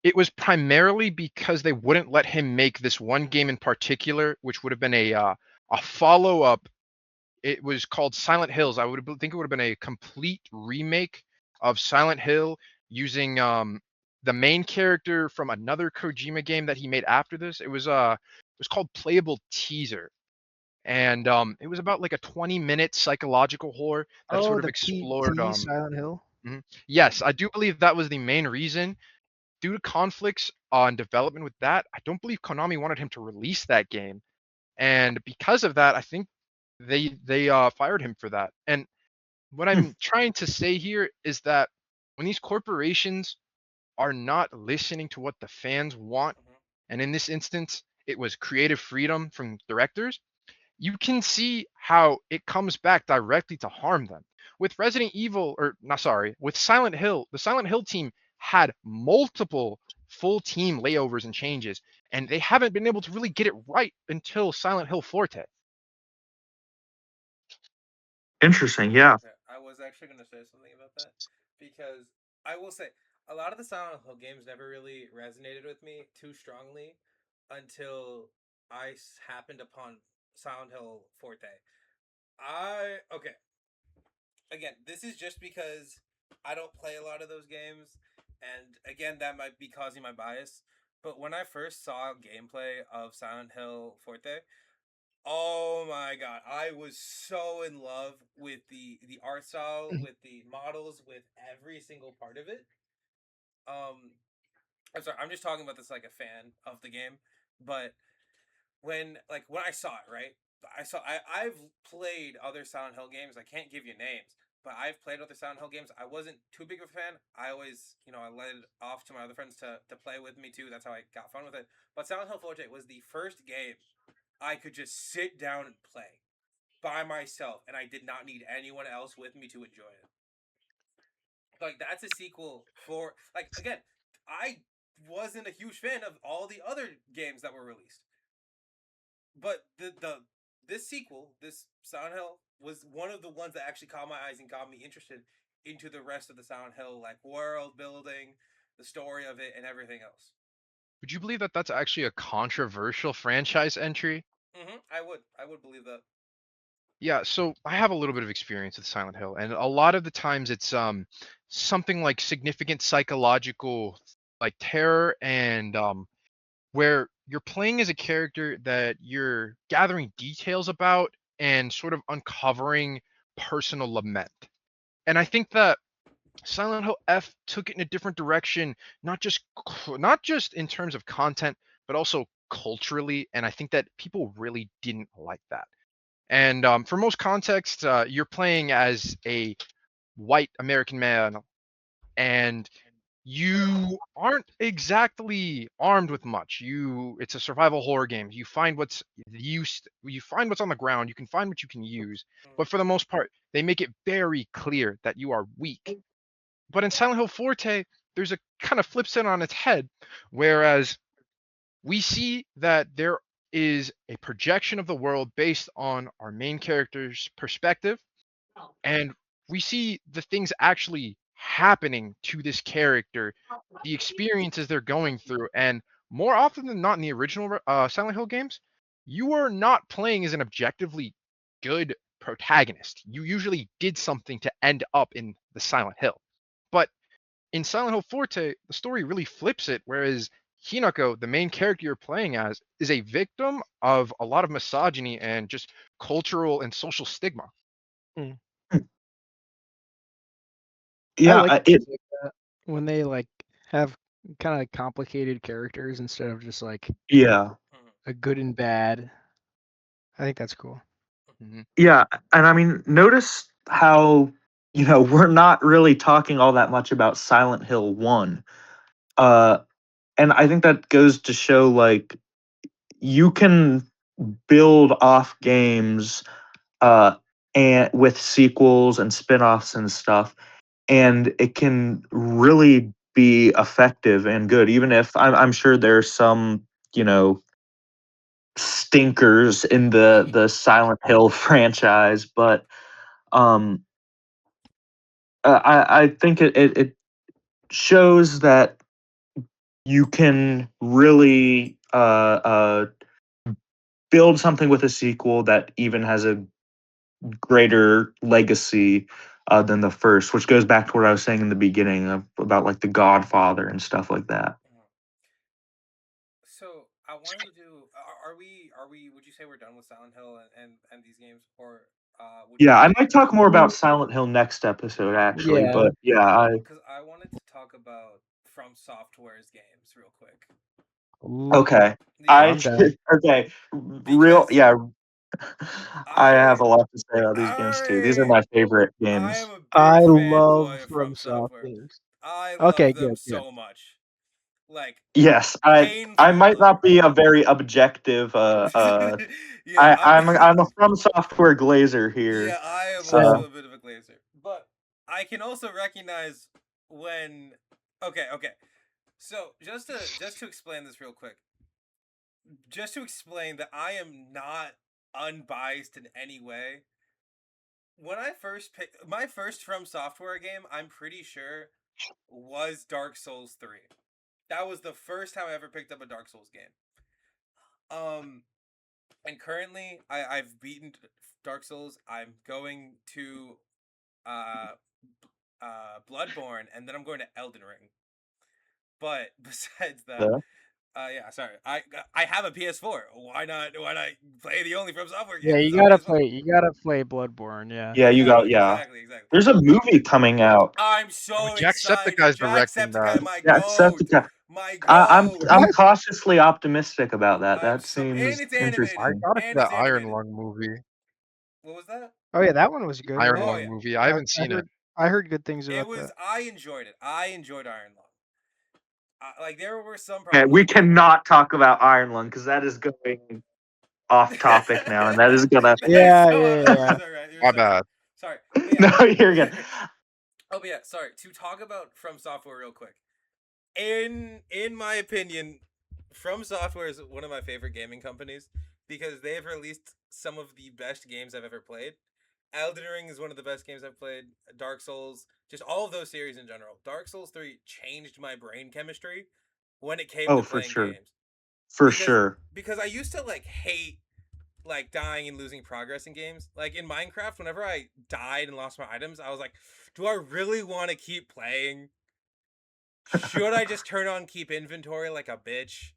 it was primarily because they wouldn't let him make this one game in particular, which would have been a follow up. It was called Silent Hills. Think it would have been a complete remake of Silent Hill using the main character from another Kojima game that he made after this. It was called Playable Teaser, and it was about like a 20-minute psychological horror that Oh, sort of the explored PT Silent Hill. mhm. Yes, I do believe that was the main reason. Due to conflicts on development with that, I don't believe Konami wanted him to release that game, and because of that, I think they fired him for that. And what Hmm. I'm trying to say here is that when these corporations are not listening to what the fans want, hmm and in this instance, it was creative freedom from directors, you can see how it comes back directly to harm them. With Resident Evil, or not sorry, with Silent Hill, the Silent Hill team had multiple full team layovers and changes, and they haven't been able to really get it right until Silent Hill Forte. Interesting. Yeah. okay. I was actually gonna say something about that because I will say a lot of the Silent Hill games never really resonated with me too strongly until happened upon Silent Hill Forte. I okay. Again, this is just because I don't play a lot of those games, and again, that might be causing my bias. But when I first saw gameplay of Silent Hill Forte, oh my god, I was so in love with the art style, with the models, with every single part of it. Um, I'm sorry, I'm just talking about this like a fan of the game, but when I saw it, right? I've played other Silent Hill games. I can't give you names, but I've played other Silent Hill games. I wasn't too big of a fan. I always, I let it off to my other friends to play with me too. That's how I got fun with it. But Silent Hill Forte was the first game I could just sit down and play by myself, and I did not need anyone else with me to enjoy it. Like that's a sequel for like again, I wasn't a huge fan of all the other games that were released. But the this sequel, this Silent Hill, was one of the ones that actually caught my eyes and got me interested into the rest of the Silent Hill, like world building, the story of it, and everything else. Would you believe that that's actually a controversial franchise entry? I would believe that. Yeah, so I have a little bit of experience with Silent Hill, and a lot of the times it's something like significant psychological like terror and where you're playing as a character that you're gathering details about and sort of uncovering personal lament. And I think that Silent Hill F took it in a different direction, not just in terms of content, but also culturally. And I think that people really didn't like that. And for most contexts, you're playing as a white American man, and you aren't exactly armed with much. It's a survival horror game. You find what's on the ground, you can find what you can use, but for the most part, they make it very clear that you are weak. But in Silent Hill Forte, there's a kind of flips it on its head, whereas we see that there is a projection of the world based on our main character's perspective, and we see the things actually happening to this character, the experiences they're going through, and more often than not in the original Silent Hill games, you are not playing as an objectively good protagonist. You usually did something to end up in the Silent Hill. But in Silent Hill Forte, the story really flips it, whereas Hinako, the main character you're playing as, is a victim of a lot of misogyny and just cultural and social stigma. Hmm. I Yeah, like it games like that when they like have kind of complicated characters instead of just like yeah. a good and bad. I think that's cool. Mm-hmm. Yeah, and I mean, notice how, we're not really talking all that much about Silent Hill 1. Uh and I think that goes to show, like, you can build off games uh and with sequels and spin-offs and stuff, and it can really be effective and good, even if I'm sure there's some, you know, stinkers in the Silent Hill franchise, but um I think it shows that you can really build something with a sequel that even has a greater legacy than the first, which goes back to what I was saying in the beginning about like The Godfather and stuff like that. So I wanted to do. Are we? Would you say we're done with Silent Hill and these games, or would you Yeah, like I to? might talk more about Silent Hill next episode, actually, Yeah. but yeah, Because I wanted to talk about From Software's games real quick. Ooh, okay. Yeah, I I'm down. okay, real because yeah. I have I a lot to say about these games too. These are I my favorite I am games. a I big love fanboy of From FromSoft Software. games. I Okay, love them good, good. so much, like Yes, I might painful. not be a very objective Yeah, I'm a From Software glazer yeah, here. I am Uh also a bit of a glazer, but I can also recognize when. Okay, okay. So just to explain this real quick, just to explain that I am not unbiased in any way. When I first picked my first From Software game, I'm pretty sure was Dark Souls 3. That was the first time I ever picked up a Dark Souls game. Um, and currently I've beaten Dark Souls. I'm going to uh Bloodborne, and then I'm going to Elden Ring. But besides that, yeah, yeah, sorry, I have a PS4. Why not play the only From Software Yeah, games on PS4? you gotta play Bloodborne, yeah. yeah, you got yeah. Exactly. There's a But movie coming out. I'm Oh, so Jacksepticeye's excited. directing that. Jacksepticeye, my Yeah, goat, Septica. my I'm goat. I'm cautiously optimistic about that. I'm That so and seems it's I animated, interesting. gotta see and it's that Iron animated. Lung movie. What was that? Oh yeah, that one was good, Iron Oh right? Lung yeah, movie. I haven't I seen it. heard I heard good things it about was. that. I enjoyed it. I enjoyed Iron Lung. Like there were some Okay, problems we with it. cannot talk about Iron Lung because that is going off topic now, and that is gonna. That's Yeah, so yeah, out of. You're yeah. so right. You're My so right. bad. Sorry, but No, you're good. yeah. Oh, but yeah. Sorry to talk about From Software real quick. In my opinion, From Software is one of my favorite gaming companies because they have released some of the best games I've ever played. Elden Ring is one of the best games I've played. Dark Souls, just all of those series in general. Dark Souls 3 changed my brain chemistry when it came Oh, to for playing sure, games. for Because sure. because I used to like hate like dying and losing progress in games. Like in Minecraft, whenever I died and lost my items, I was like, do I really want to keep playing? Should I just turn on keep inventory like a bitch?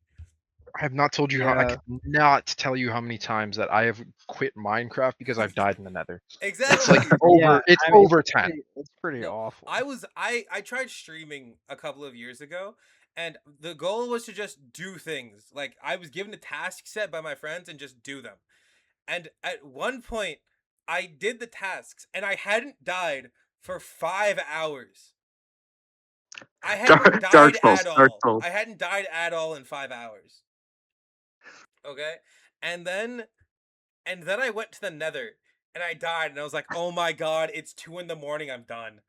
I have not told you how. I Yeah. could not tell you how many times that I have quit Minecraft because I've died in the Nether. It's like Exactly. Yeah, over. It's I mean over 10. it's pretty No, awful. I tried streaming a couple of years ago, and the goal was to just do things. Like I was given a task set by my friends and just do them. And at one point, I did the tasks, and I hadn't died for 5 hours. I hadn't Dark died Souls. at Dark all. Souls. I hadn't died at all in 5 hours. Okay, and then I went to the Nether and I died, and I was like, oh my god, it's 2 in the morning. I'm done.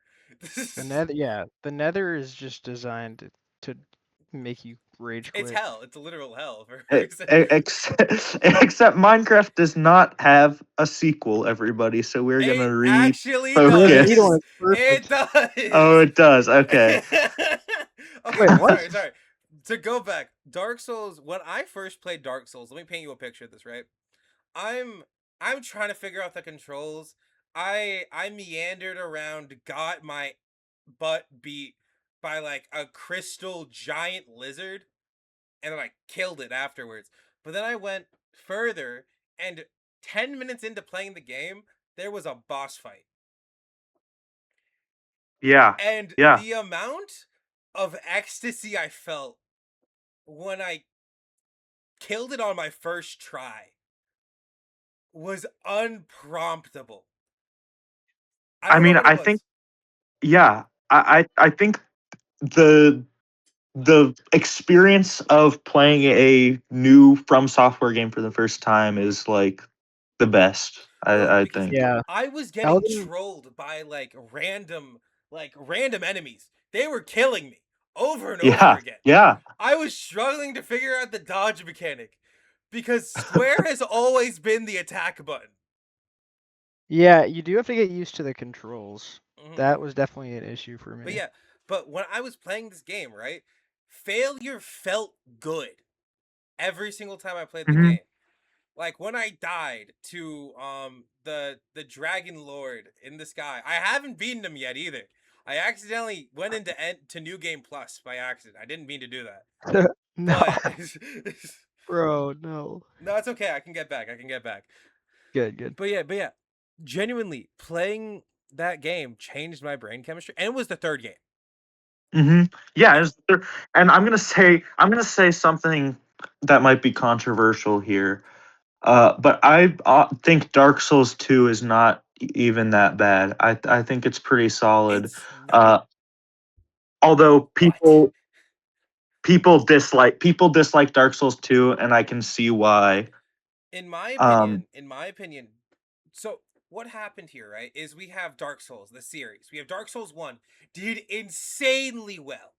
The Nether, yeah, the Nether is just designed to make you rage It's quit. hell. It's a literal hell for a E- reason. Except Minecraft does not have a sequel, everybody. So we're gonna It actually It doesn't need refocus. one. does. It's It perfect. Oh, does. it does. Okay. Wait, Okay, what? sorry. To go back, Dark Souls. When I first played Dark Souls, let me paint you a picture of this. Right, I'm I'm trying to figure out the controls. I meandered around, got my butt beat by like a crystal giant lizard, and then I killed it afterwards. But then I went further, and 10 minutes into playing the game, there was a boss fight. Yeah. And Yeah. the amount of ecstasy I felt when I killed it on my first try was unpromptable. I I don't know mean, what it I think was. yeah. I think the the experience of playing a new From Software game for the first time Mhm. is like the best. Well, I because think. Yeah, I was getting Elden. trolled by random enemies. They were killing me over and over Yeah. again. Yeah. I was struggling to figure out the dodge mechanic because square has always been the attack button. Yeah, you do have to get used to the controls. Mhm. That was definitely an issue for But me. yeah, but when I was playing this game, right, failure felt good every single time I played the Hmm. game. Like when I died to the Dragon Lord in the sky, I haven't beaten him yet either. I accidentally went to New Game Plus by accident. I didn't mean to do that, No, but bro, no. no, it's okay. I can get back. I can get back. Good, good. But yeah, genuinely playing that game changed my brain chemistry, and it was the third game. Hmm. Yeah, and I'm gonna say something that might be controversial here. But I think Dark Souls 2 is not even that bad. I think it's pretty solid. It's not, Uh, although but people dislike Dark Souls 2, and I can see why. Um, in my opinion, so what happened here, right, is we have Dark Souls, the series. We have Dark Souls 1 did insanely well,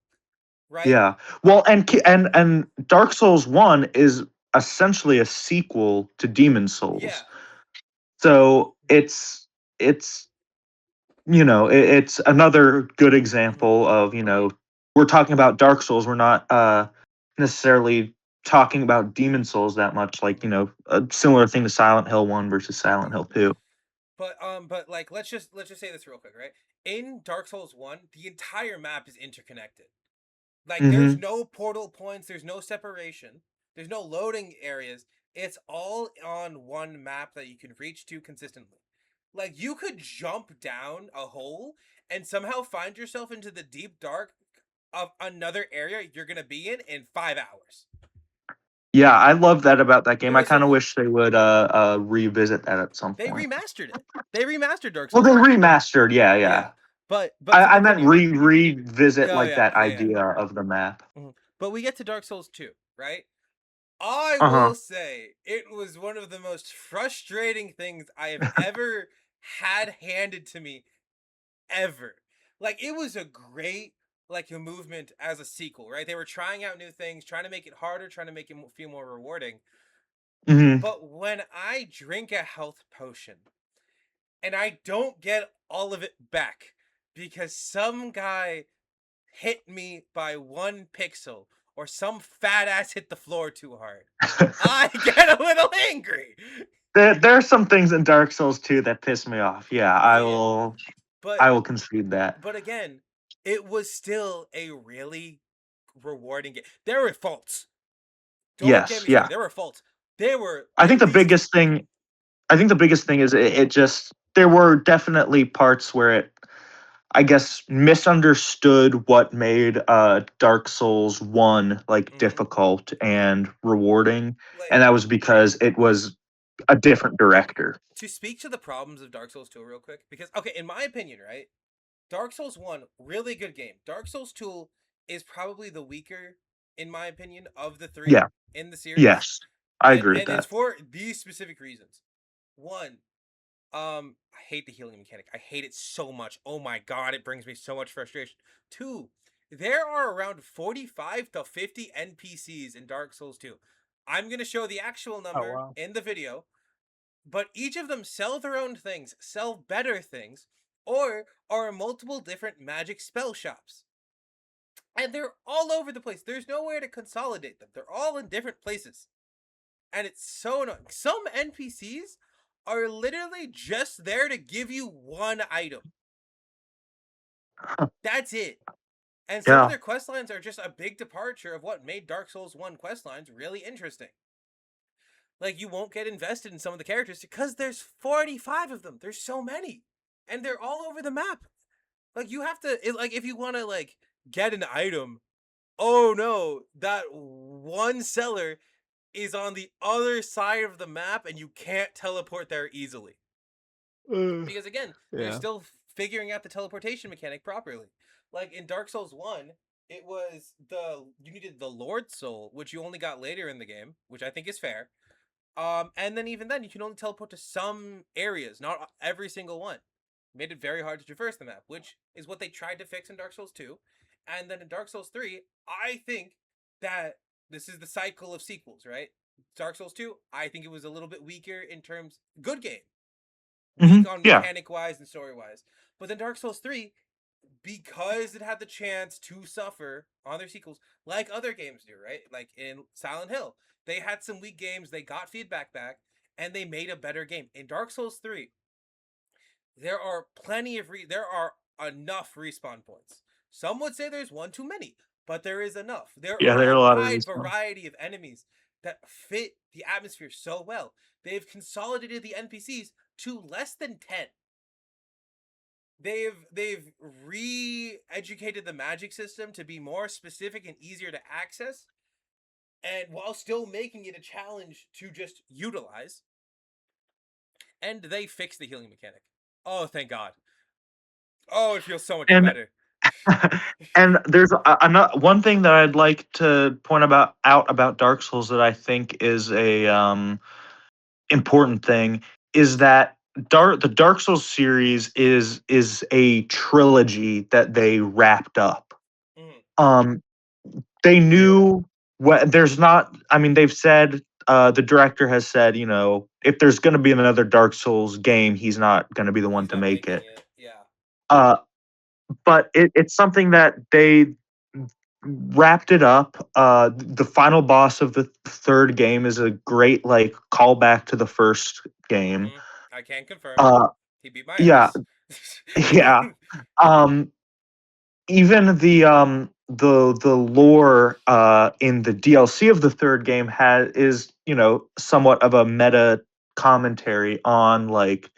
right? yeah. Well, and Dark Souls 1 is essentially a sequel to Demon Yeah. Souls. So it's it's another good Mhm. example of, we're talking about Dark Souls, we're not necessarily talking about Demon Souls that much, like, Mhm. a similar thing to Silent Hill 1 versus Silent Hill 2. But like let's just say this real quick, right? In Dark Souls 1, the entire map is interconnected. Like there's Mhm. no portal points, there's no separation, there's no loading areas. It's all on one map that you can reach to consistently. Like you could jump down a hole and somehow find yourself into the deep dark of another area you're gonna be in 5 hours. Yeah, I love that about that game. I Okay, so kind of wish they would revisit that at some they point. remastered it. They remastered Dark Well, Souls they 1. remastered, yeah, Yeah, yeah. but to I meant continue. revisit Oh like yeah, that yeah, yeah. idea of the map. But we get to Dark Souls 2, right? I Uh-huh. will say it was one of the most frustrating things I have ever had handed to me ever. Like it was a great like a movement as a sequel, right? They were trying out new things, trying to make it harder, trying to make it feel more rewarding. Hmm. But when I drink a health potion and I don't get all of it back because some guy hit me by 1 pixel or some fat ass hit the floor too hard, I get a little angry. There are some things in Dark Souls 2 that piss me off. Yeah, I Yeah, will but I will concede that. but again, it was still a really rewarding game. There were faults. Don't get Yes, me started. yeah. There were faults. They were I they think the reached. biggest thing I think the biggest thing is it just there were definitely parts where it, I guess, misunderstood what made Dark Souls 1 like Mhm. difficult and rewarding, and Like that was because it was a different director. to speak to the problems of Dark Souls 2 real quick, because okay, in my opinion, right? Dark Souls 1, really good game. Dark Souls 2 is probably the weaker, in my opinion, of the three Yeah. in the series. Yes. I agree with And it's that. for these specific reasons. One, I hate the healing mechanic. I hate it so much. Oh my god, it brings me so much frustration. Two, there are around 45 to 50 NPCs in Dark Souls 2. I'm going to show the actual number wow. in the video, but each of them sell their own things, sell better things, or are in multiple different magic spell shops. And they're all over the place. There's nowhere to consolidate them. They're all in different places. And it's so annoying. Some NPCs are literally just there to give you one item. That's it. And some of Yeah. their quest lines are just a big departure of what made Dark Souls 1 quest lines really interesting. Like, you won't get invested in some of the characters because there's 45 of them. There's so many. And they're all over the map. Like, you have to, like, if you want to, like, get an item, oh no, that one seller is on the other side of the map and you can't teleport there easily. Because again, they're Yeah. still figuring out the teleportation mechanic properly. Like in Dark Souls 1, it was you needed the Lord Soul, which you only got later in the game, which I think is fair. And then even then you can only teleport to some areas, not every single one. Made it very hard to traverse the map, which is what they tried to fix in Dark Souls 2. And then in Dark Souls 3, I think that this is the cycle of sequels, right? Dark Souls 2, I think it was a little bit weaker in terms good game. Hmm. Weak on Yeah. mechanic wise and story wise. But then Dark Souls 3, because it had the chance to suffer on their sequels, like other games do, right? Like in Silent Hill, they had some weak games, they got feedback back, and they made a better game. In Dark Souls 3, there are there are enough respawn points. Some would say there's one too many, but there is enough. There Yeah. are There are a a lot of wide reasons. variety of enemies that fit the atmosphere so well. They've consolidated the NPCs to less than 10. They've re-educated the magic system to be more specific and easier to access, and while still making it a challenge to just utilize. And they fixed the healing mechanic. Oh, thank God. Oh, it feels so much And better. and there's another one thing that I'd like to point out about Dark Souls that I think is a important thing is that the Dark Souls series is a trilogy that they wrapped up. Mhm. Um, they knew what there's not. I mean, they've said the director has said, if there's going to be another Dark Souls game, he's not going to be the one He's to not make making it. it. Yeah. Uh, but it's something that they wrapped it up. The final boss of the third game is a great like callback to the first game. I can confirm. Uh, He beat my yeah, ass. yeah. Um, Even the lore in the DLC of the third game is somewhat of a meta commentary on like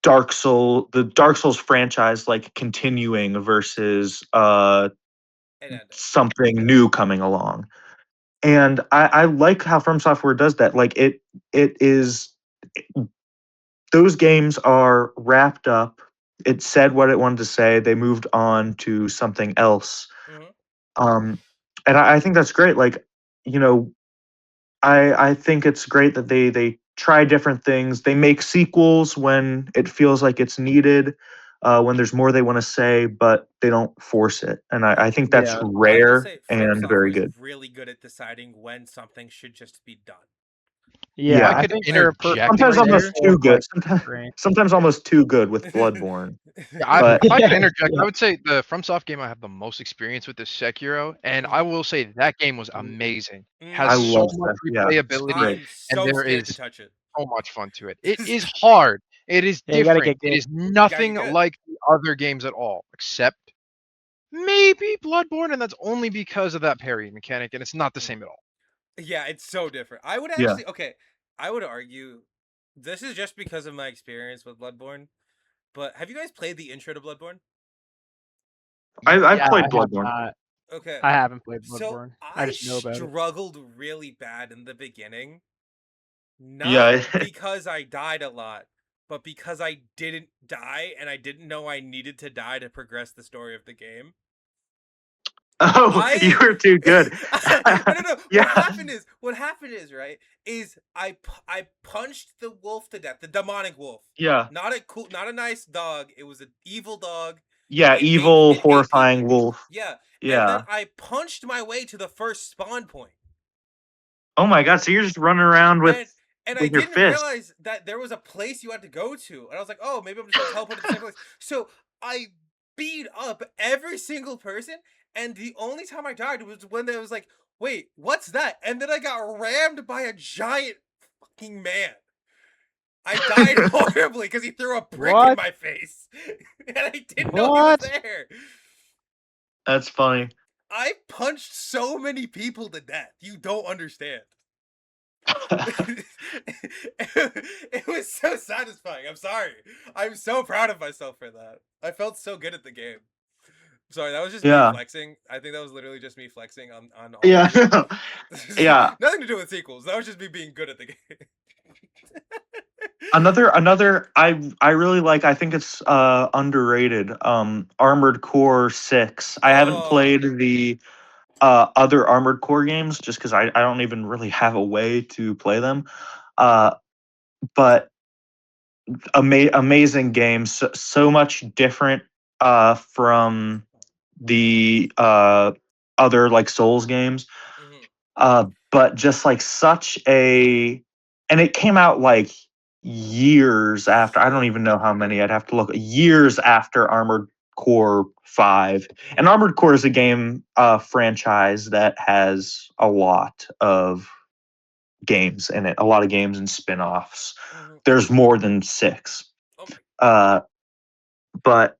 the Dark Souls franchise like continuing versus And ending. something new coming along. And I like how From Software does that. Like it is those games are wrapped up. It said what it wanted to say. They moved on to something else. Mm-hmm. Um, and I think that's great. Like, you know, I think it's great that they try different things. They make sequels when it feels like it's needed, when there's more they want to say, but they don't force it. And I think that's Yeah. I will rare say From and Software very is good. really good at deciding when something should just be done. If Yeah, I Yeah. I could think they're a perfect interject Sometimes right almost there. example too of good. like Sometimes restraint. sometimes almost too good with Bloodborne. Yeah, But if I could Yeah. interject, I Yeah. would say the FromSoft game I have the most experience with is Sekiro, and I will say that game was amazing. Has I Mm-hmm. so love much that. Yeah, it's replayability, great. I'm and so there scared to is touch it. so much fun to it. It is hard. It is Yeah, you gotta different. get It good. is You gotta get nothing good. like the other games at all, except maybe Bloodborne, and that's only because of that parry mechanic, and it's not the Mm. same at all. Yeah, it's so different. I would Yeah. actually okay. I would argue this is just because of my experience with Bloodborne. But have you guys played the intro to Bloodborne? I've Yeah, played I have Bloodborne. not. Okay. I haven't played So Bloodborne. I I just know about it. struggled really bad in the beginning. Not Yeah. because I died a lot, but because I didn't die and I didn't know I needed to die to progress the story of the game. Oh, you I were too good. no. What Yeah. happened is right is I punched the wolf to death, the demonic wolf. Yeah. Not a nice dog. It was an evil dog. Yeah, evil, It ate horrifying people. wolf. Yeah, and then Yeah. I punched my way to the first spawn point. Oh my god, so you're just running around And and I with your didn't fist. realize that there was a place you had to go to. And I was like, oh, maybe I'm just gonna teleport to the same place. So I beat up every single person, and the only time I died was when there was like, wait, what's that? And then I got rammed by a giant fucking man. I died horribly because he threw a brick in What? my face. And I didn't know he was What? there. That's funny. I punched so many people to death. You don't understand. It was so satisfying. I'm sorry. I'm so proud of myself for that. I felt so good at the game. Sorry, that was just me Yeah. flexing. I think that was literally just me flexing on all Yeah. of you. Yeah. Nothing to do with sequels. That was just me being good at the game. Another I really like, I think it's underrated. Armored Core 6. I haven't Oh. played the other Armored Core games just because I don't even really have a way to play them. Uh but amazing game. So much different from the other like Souls games. Mhm. But just like such a, and it came out like years after. I don't Yeah. even know how many. I'd have to look. Years after Armored Core 5. And Mhm. Armored Core is a game franchise that has a lot of games in it, a lot of games and spin-offs. Mhm. There's more than 6. Oh my. Uh but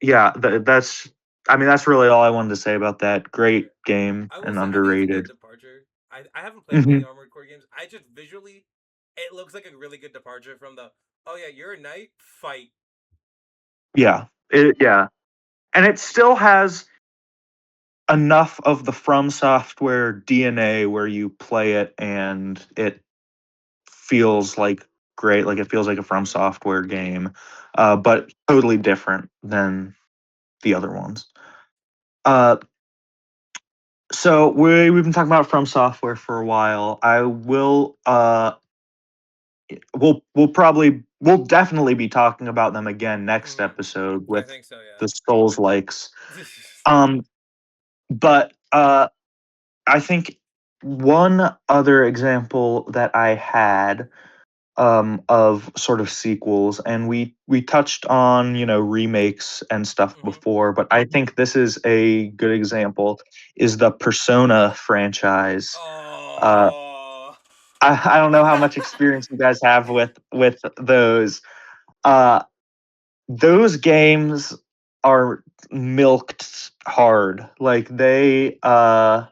yeah, that's, I mean, that's really all I wanted to say about that. Fair. Great game I will and say I think it's a good underrated. departure. I haven't played Hmm. many Armored Core games. I just visually it looks like a really good departure from the oh yeah, you're a knight, fight. Yeah. Yeah. And it still has enough of the From Software DNA where you play it and it feels like great, like it feels like a From Mhm. Software game, but totally different than the other ones. Uh, so we've been talking about From Software for a while. I will we'll definitely be talking about them again next Mhm. episode I with think so, the Souls likes. yeah. Um, but I think one other example that I had of sort of sequels, and we touched on, you know, remakes and stuff Mhm. before, but I think this is a good example. Is the Persona franchise? Uh, Oh. I don't know how much experience you guys have with those. Uh, those games are milked hard. Like they I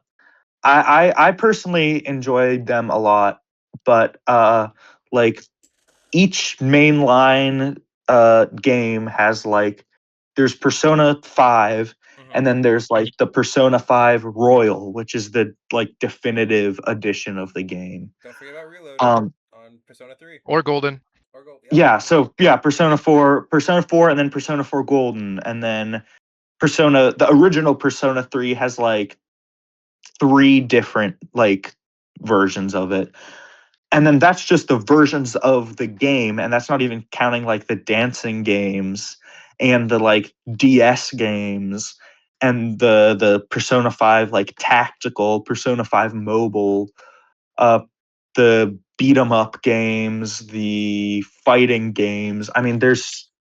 personally enjoyed them a lot, but like each mainline game has like, there's Persona 5, Mhm. and then there's like the Persona 5 Royal, which is the like definitive edition of the game. Don't forget about Reloaded Um on Persona 3 Or Golden. or Go. Yep. yeah, so yeah, Persona 4 and then Persona 4 Golden, and then the original Persona 3 has like 3 different like versions of it. And then that's just the versions of the game, and that's not even counting like the dancing games and the like DS games and the Persona 5 like tactical, Persona 5 mobile, uh the beat 'em up games, the fighting games. I mean,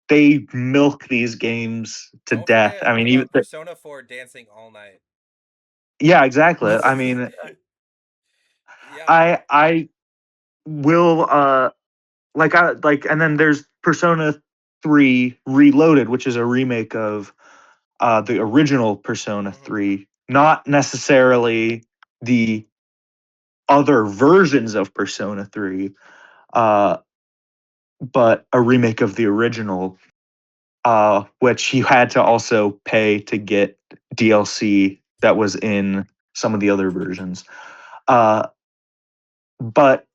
they milk these games to Don't death. forget I mean, even about Persona 4 dancing all night. yeah, exactly. I mean, Yeah, man. I will and then there's Persona 3 Reloaded, which is a remake of the original Persona Mhm. 3, not necessarily the other versions of Persona 3, uh, but a remake of the original, which you had to also pay to get DLC that was in some of the other versions. Uh, but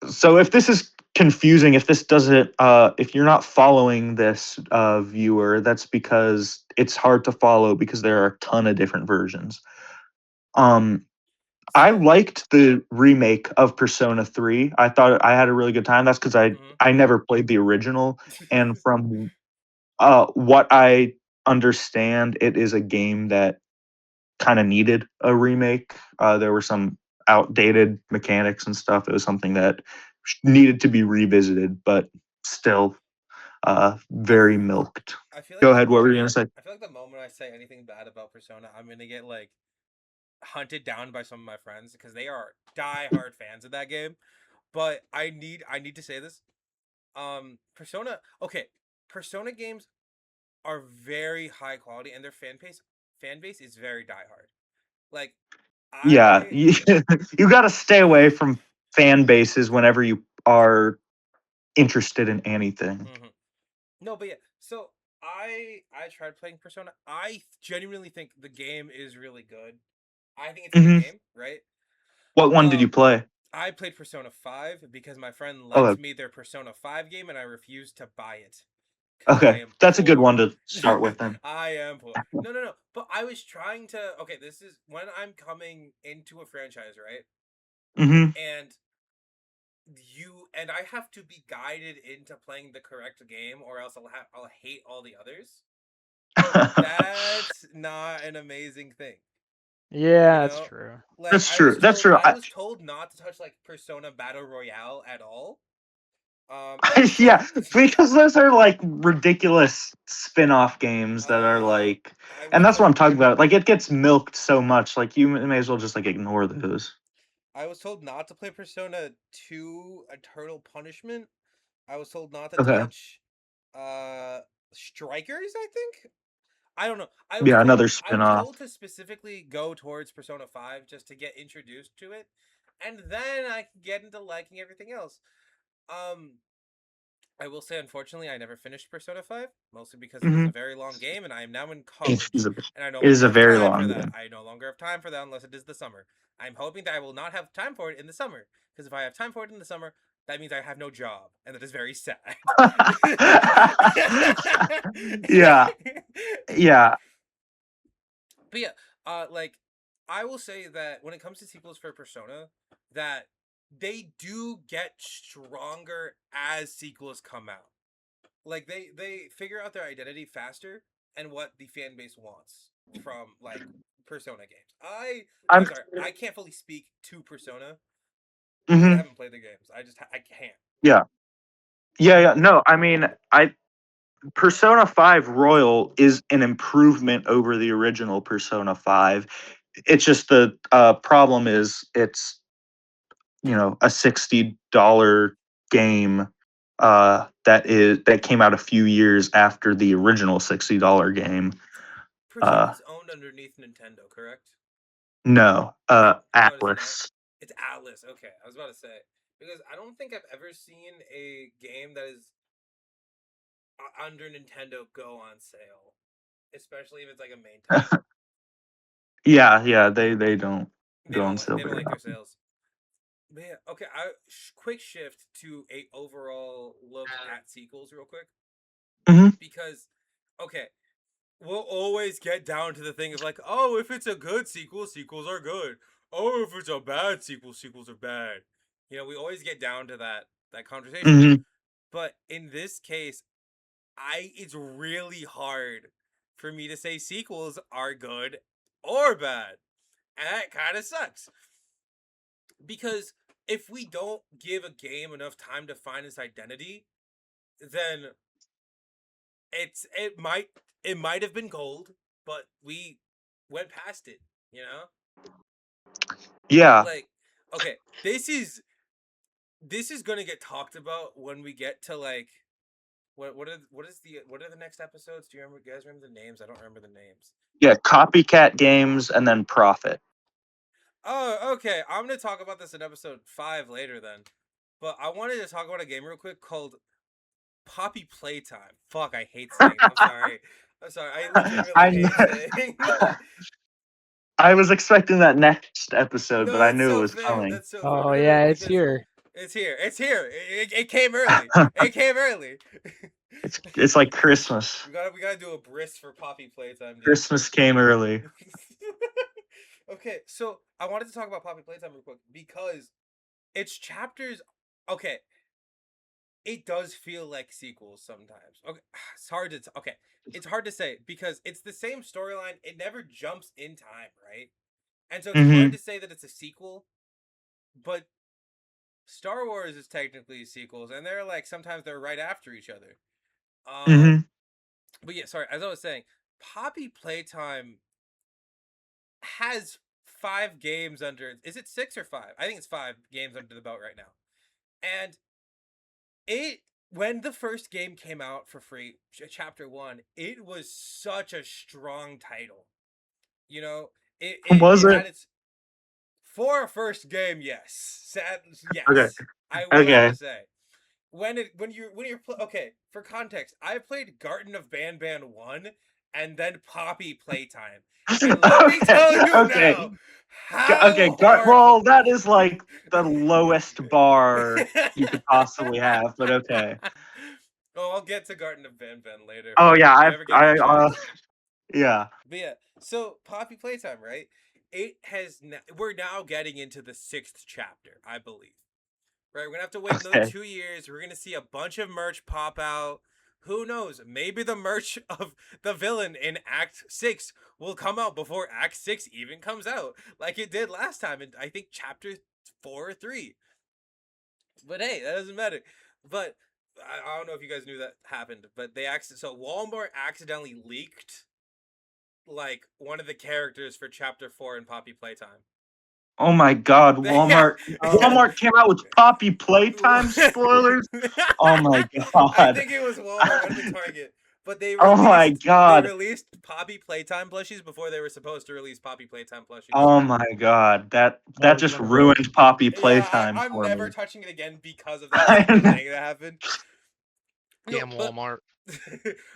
so if this is confusing if this doesn't if you're not following this viewer, that's because it's hard to follow because there are a ton of different versions. um I So, liked the remake of Persona 3. I thought I had a really good time. That's because mhm. I never played the original, and from what I understand, it is a game that kind of needed a remake. There were some outdated mechanics and stuff. It was something that needed to be revisited, but still I, f- very milked. I feel like Go the ahead. What were you gonna moment say? I feel like the moment I say anything bad about Persona, I'm gonna get like hunted down by some of my friends because they are die-hard fans of that game. But I need to say this. Persona. Okay, Persona games are very high quality, and their fan base is very die-hard. Like Yeah, I. you got to stay away from fan bases whenever you are interested in anything. Mhm. No, but yeah. So I tried playing Persona. I genuinely think the game is really good. I think it's a good Hmm. game, right? What one did you Um, play? I played Persona 5 because my friend Oh, lent me their Persona 5 game and I refused to buy it because I okay, am that's a good one poor. to start with then. I am poor. No, no, no. But I was trying to. Okay, this is when I'm coming into a franchise, right? Hmm. And I have to be guided into playing the correct game, or else I'll hate all the others. That's not an amazing thing. You Yeah, that's know? true. Like That's true. That's true. I was told not to touch like Persona Battle Royale at all. I was Yeah, told because those are like ridiculous spin-off games that are like, I was and that's what told I'm talking about. Like, it gets milked so much. Like, you may as well just like ignore those. not to play Persona 2 Eternal Punishment. I was told not to Okay. touch uh Strikers, I think. I don't know. Yeah, another I was spin-off. told to specifically go towards Persona 5 just to get introduced to it, and then I could get into liking everything else. Um I will say, unfortunately, I never finished Persona 5, mostly because it is Hmm. a very long game, and I am now in It is college, a, and I no it is longer a have very time for long that. game. I no longer have time for that unless it is the summer. I'm hoping that I will not have time for it in the summer, because if I have time for it in the summer, that means I have no job, and that is very sad. Yeah, yeah. But yeah, like I will say that when it comes to sequels for Persona, that they do get stronger as sequels come out. Like they figure out their identity faster and what the fan base wants from like Persona games. I'm I'm. sorry, I can't fully speak to Persona because I Hmm. haven't played the games. I can't. Yeah, yeah, yeah. No, I mean, I Persona 5 Royal is an improvement over the original Persona 5. It's just the problem is it's, a $60 game that came out a few years after the original $60 game. Uh Persona's owned underneath Nintendo, correct? no, No, it is not. Atlas. It's Atlas. Okay, I was about to say because I don't think I've ever seen a game that is under Nintendo go on sale, especially if it's like a main title. Yeah, yeah, they don't go on sale They don't very like their often. sales. But yeah, okay. Quick shift to a overall look at sequels, real quick, Hmm. because okay, we'll always get down to the thing of like, oh, if it's a good sequel, sequels are good. Oh, if it's a bad sequel, sequels are bad. We always get down to that conversation. Hmm. But in this case, it's really hard for me to say sequels are good or bad. And that kind of sucks. Because if we don't give a game enough time to find its identity, then it might have been gold, but we went past it, you know? Yeah, Like, okay, this is gonna get talked about when we get to like what are the next episodes? Do you guys remember the names? I don't remember the names. yeah, copycat games and then profit. Oh, okay. I'm gonna talk about this in episode 5 later then. But I wanted to talk about a game real quick called Poppy Playtime. Fuck, I hate saying it. I'm sorry. I'm sorry. I legitimately I hate saying it. I was expecting that next episode, but No, I that's knew it so was fair. coming. That's so fair. Oh No, no, no, yeah, it's because here. It's here. It's here. It came early. It came early. It's like Christmas. We gotta do a bris for Poppy Playtime, dude. Christmas came early. Okay, so I wanted to talk about Poppy Playtime real quick because its chapters. Okay, it does feel like sequels sometimes. Okay, it's hard to okay. It's hard to say because it's the same storyline. It never jumps in time, right? And so it's hard Mm-hmm. to say that it's a sequel, but Star Wars is technically sequels, and they're like sometimes they're right after each other. Mm-hmm. But yeah, sorry. As I was saying, Poppy Playtime has 5 games under. Is it 6 or 5? I think it's 5 games under the belt right now. And it when the first game came out for free, chapter 1, it was such a strong title. You know, Was it had it? its for a first game, yes. Sad, Okay. yes. I will have Okay. to say. When you're okay, for context, I played Garden of Banban 1 and then Poppy Playtime. And let me Okay. tell you Okay. now Okay. how horrible. Well, that is like the lowest bar you could possibly have, but okay. Oh, I'll get to Garden of Banban later Oh yeah, if you ever give me a chance. yeah. But yeah, so Poppy Playtime, right? We're now getting into the 6th chapter, I believe. Right, we're gonna have to wait another Okay. 2 years. We're gonna see a bunch of merch pop out. Who knows? Maybe the merch of the villain in Act 6 will come out before Act 6 even comes out, like it did last time in I think chapter 4 or 3. But hey, that doesn't matter. But I don't know if you guys knew that happened, but so Walmart accidentally leaked like one of the characters for chapter 4 in Poppy Playtime. Oh my God, Yeah. Walmart! Oh, Walmart came out with Poppy Playtime spoilers. Oh my I God! think it was Walmart, might have been Target. But Oh my they God! released Poppy Playtime plushies before they were supposed to release Poppy Playtime plushies. Oh my God! That that was just one of the. ruined Poppy Yeah, Playtime I'm for never me. touching it again because of that single thing that happened. No, Damn but Walmart.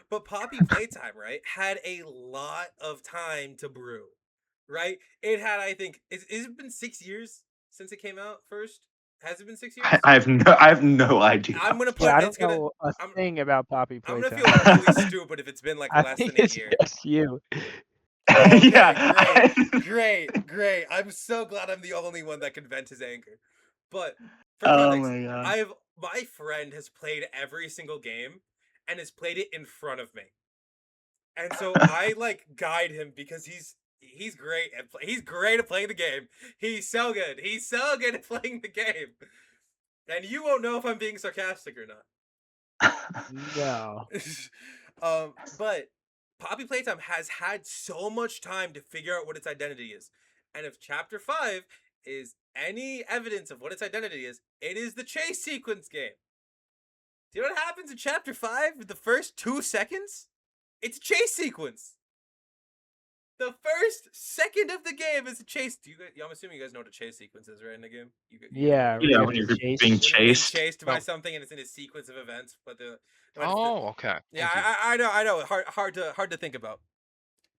but Poppy Playtime, right, had a lot of time to brew. Right? It had, I think, is it been 6 years since it came out first? Has it been 6 years? I have no idea. I'm gonna Yeah, put I it's don't gonna know a I'm thing about Poppy I'm gonna Playtime. feel really stupid if it's been like I less think than a it's year. just you. Okay, great, Yeah. great, great. I'm so glad I'm the only one that can vent his anger. But for Oh context, my God. my friend has played every single game and has played it in front of me. And so I like guide him because he's great he's great at playing the game. He's so good. He's so good at playing the game. And you won't know if I'm being sarcastic or not. No. But Poppy Playtime has had so much time to figure out what its identity is. And if chapter 5 is any evidence of what its identity is, it is the chase sequence game. Do you know what happens in chapter 5? The first 2 seconds? It's a chase sequence. The first second of the game is a chase. I'm assuming you guys know what a chase sequence is, right? In the game, you guys know what Yeah, a where chase Yeah, you're when sequence being you're is. being chased. When you're being chased. chased by Oh. something and it's in a sequence of events, but Oh, okay. yeah, Thank you. I know, hard to think about.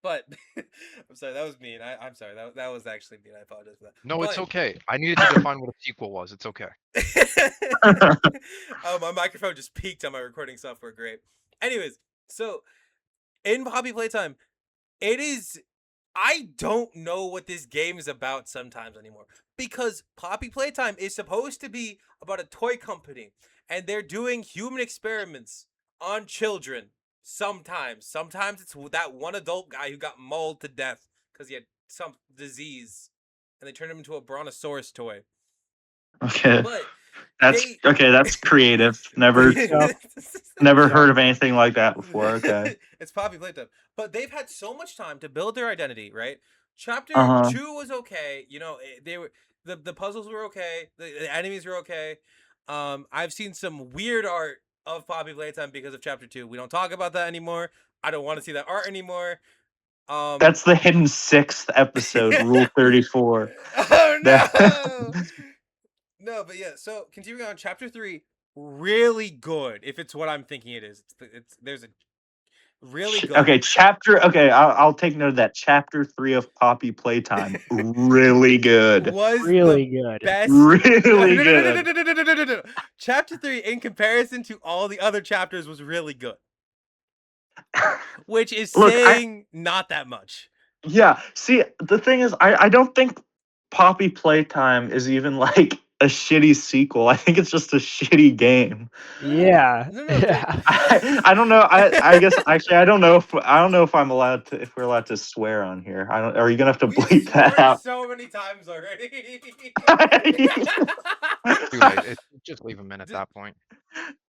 But I'm sorry, that was mean. I'm sorry, that was actually mean. I apologize for that. No, it's But okay. I needed to define what a sequel was. It's okay. my microphone just peaked on my recording software. Great. Anyways, so in Poppy Playtime, it is I don't know what this game is about sometimes anymore because Poppy Playtime is supposed to be about a toy company and they're doing human experiments on children sometimes. Sometimes it's that one adult guy who got mauled to death because he had some disease and they turned him into a brontosaurus toy. Okay. But That's they okay, that's creative. Never Yep. never Yep. heard of anything like that before. Okay. It's Poppy Playtime. But they've had so much time to build their identity, right? Chapter Uh-huh. 2 was okay. You know, they were the puzzles were okay. The enemies were okay. I've seen some weird art of Poppy Playtime because of chapter 2. We don't talk about that anymore. I don't want to see that art anymore. That's the hidden sixth episode, Rule 34. Oh That no. No, but yeah, so continuing on chapter 3, really good if it's what I'm thinking it is. It's there's a Really good. Okay, I'll take note of that. Chapter 3 of Poppy Playtime, really good. Was Really the good. best. Really No. good. Chapter 3, in comparison to all the other chapters, was really good. Which is Look, saying not that much. yeah, see, the thing is, I don't think Poppy Playtime is even like a shitty sequel. I think it's just a shitty game. Yeah. No, Yeah. I don't know. I guess actually I don't know if I'm allowed to if we're allowed to swear on here. I don't. Are you gonna have to We've bleep that sworn out? so many times already. Too late. Just leave him in at that point.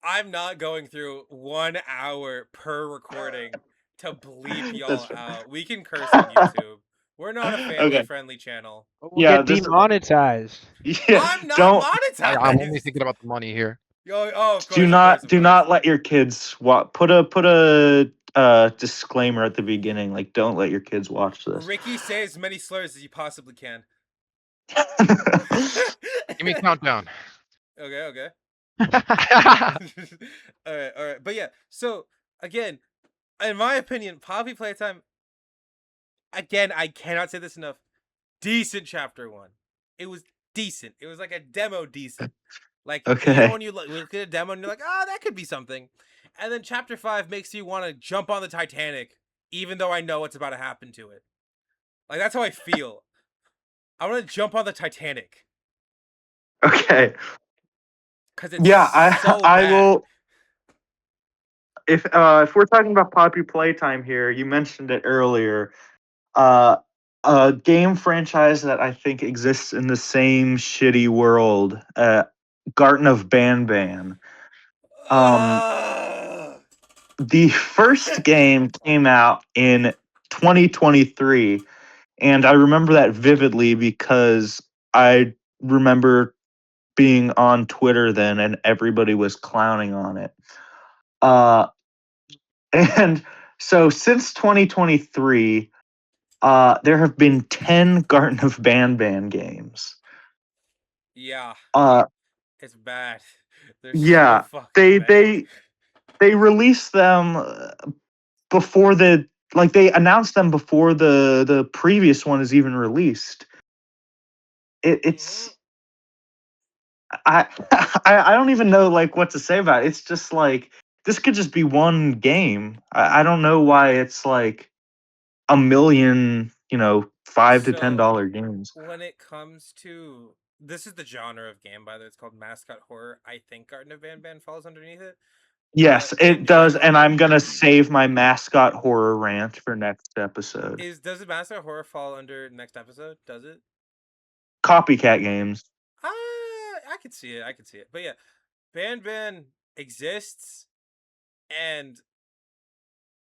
I'm not going through 1 hour per recording to bleep That's y'all fine. out. We can curse on YouTube. We're not a family Okay. friendly channel. But we'll Yeah. get This. demonetized. Yeah. I'm not Don't I'm only monetized. thinking about the money here. Oh, of do course, of course, not of do course. not let your kids put a disclaimer at the beginning. Like, don't let your kids watch this. Ricky, say as many slurs as you possibly can. Give me a countdown. Okay. All right. But yeah, so again, in my opinion, Poppy Playtime, again, I cannot say this enough. Decent chapter 1. It was decent. It was like a demo decent. Like, you know, Okay. when you look at a demo and you're like, oh, that could be something. And then chapter 5 makes you want to jump on the Titanic, even though I know what's about to happen to it. Like, that's how I feel. I want to jump on the Titanic. Okay. Because it's Yeah. so I bad. will. If we're talking about Poppy Playtime here, you mentioned it earlier. Uh, a game franchise that I think exists in the same shitty world, Garten of Banban. Um, Ugh. the first game came out in 2023, and I remember that vividly because I remember being on Twitter then, and everybody was clowning on it. Uh, and so since 2023. There have been 10 Garten of Banban games. Yeah, Uh, it's bad. They're so yeah, fucking they bad. they they released them before they announced them before the previous one is even released. It's I I don't even know like what to say about it. It's just like this could just be one game. I don't know why it's like a million, So, $5 to $10 games. when it comes to this is the genre of game, by the way. It's called mascot horror. I think Garden of Banban falls underneath it. But Yes, in it does, and general, I'm gonna save my mascot horror rant for next episode. does the mascot horror fall under next episode? Does it? Copycat games. I could see it. I could see it. But yeah, Banban exists, and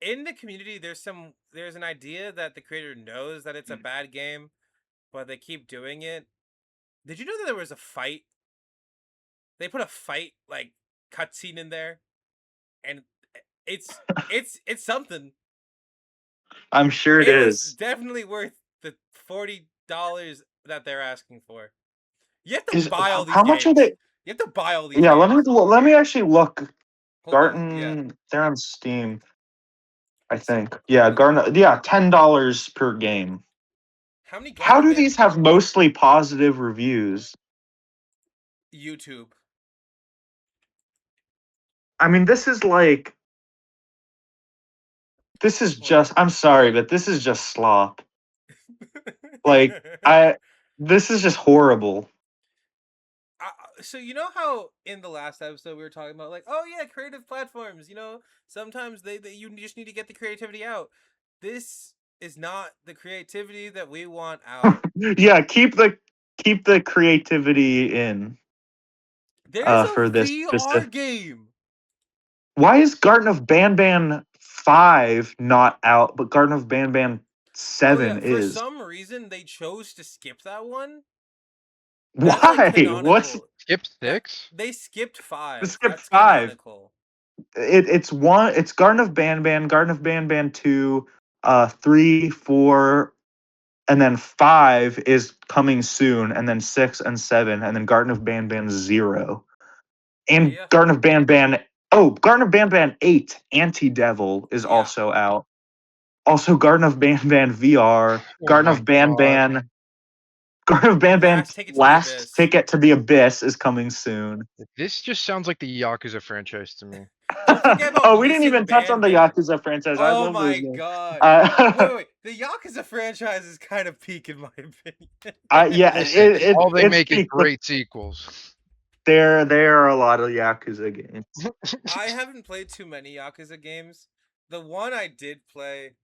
in the community, there's an idea that the creator knows that it's a bad game, but they keep doing it. Did you know that there was a fight? They put a fight like cutscene in there, and it's it's something. I'm sure it It was is. definitely worth the $40 that they're asking for. You have to Is buy all these how much are games. they? You have to buy all these Yeah, games. let me actually look. Hold on, yeah. Garten, they're on Steam, I So think. Yeah, Garten. Yeah, $10 per game. how many How Garden of do these have mostly positive reviews? YouTube? I mean, this is Hold on. just. I'm sorry, but this is just slop. Like I, this is just horrible. So you know how in the last episode we were talking about like, oh yeah, creative platforms. Sometimes they you just need to get the creativity out. This is not the creativity that we want out. Yeah, keep the creativity in There's a for this VR specific. game. Why is Garden of Banban 5 not out, but Garden of Banban Oh yeah, 7 for is? some reason they chose to skip that one. That's like Why? What's canonical. Skip That 6? they skipped the 5. skip That's 5? canonical. It's Garden of Banban, Garden of Banban 2, 3, 4, and then 5 is coming soon, and then 6 and 7, and then Garden of Banban 0. And Yeah. Garden of Banban Oh, Garden of Banban 8 Anti Devil is Yeah. also out. Also, Garden of Banban VR, Oh Garden my of god. Banban, Garden of Banban Last Ticket to the Last Abyss. Ticket to the Abyss is coming soon. This just sounds like the Yakuza franchise to me. Don't forget about Oh, we didn't Missing even touch on the Banban. Yakuza franchise. I Oh love those my games. god. Wait. The Yakuza franchise is kind of peak in my opinion. Yeah, Listen, all they it's make is peak, but great sequels. there are a lot of Yakuza games. I haven't played too many Yakuza games. The one I did play,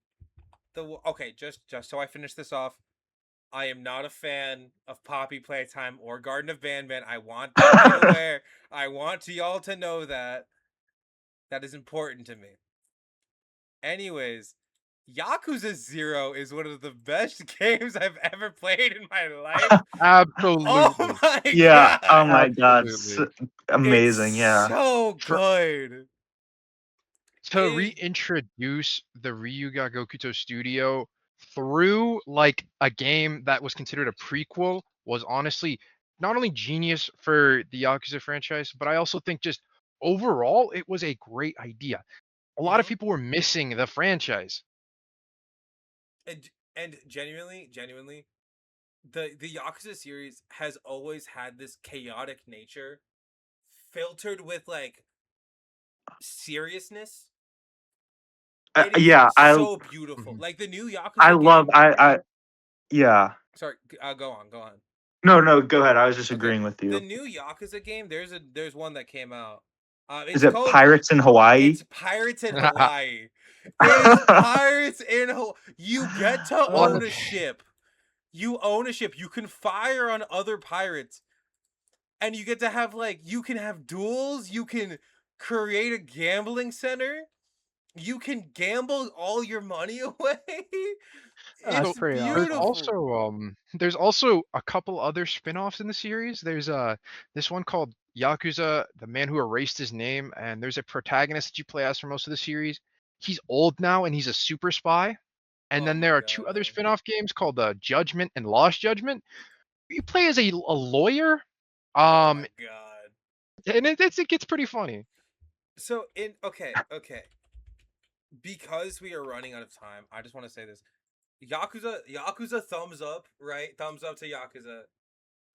okay, just so I finish this off, I am not a fan of Poppy Playtime or Garden of Banban. I want that made aware. I want y'all to know that. That is important to me. Anyways, Yakuza 0 is one of the best games I've ever played in my life. Oh Absolutely. my Yeah. Oh god. my God. It's Absolutely. It's amazing. Yeah. so For good. to It reintroduce the Ryuga Gokuto studio through like a game that was considered a prequel was honestly not only genius for the Yakuza franchise, but I also think just overall it was a great idea. A lot of mhm. people were missing the franchise. and genuinely, the Yakuza series has always had this chaotic nature filtered with like seriousness. It is Yeah. so beautiful. Mhm. Like the new I Yakuza love. game. Yeah. Sorry, go on. No. Go ahead. I was just Okay, agreeing with the you. new Yakuza game. There's one that came out. Is It's it called Pirates in Hawaii? It's Pirates in Hawaii. It is Pirates in Hawaii. You get to What? own a ship. You own a ship. You can fire on other pirates, and you get to have like you can have duels. You can create a gambling center. You can gamble all your money away. Oh, that's So It's pretty there's awesome. beautiful. also there's also a couple other spin-offs in the series. There's this one called Yakuza, the man who erased his name, and there's a protagonist that you play as for most of the series. He's old now and he's a super spy. And Oh then my there are two other god. spin-off games called Judgment and Lost Judgment. You play as a lawyer, Oh my um, god. and it gets pretty funny. So in okay. Because we are running out of time, I just want to say this. Yakuza thumbs up, right? Thumbs up to Yakuza.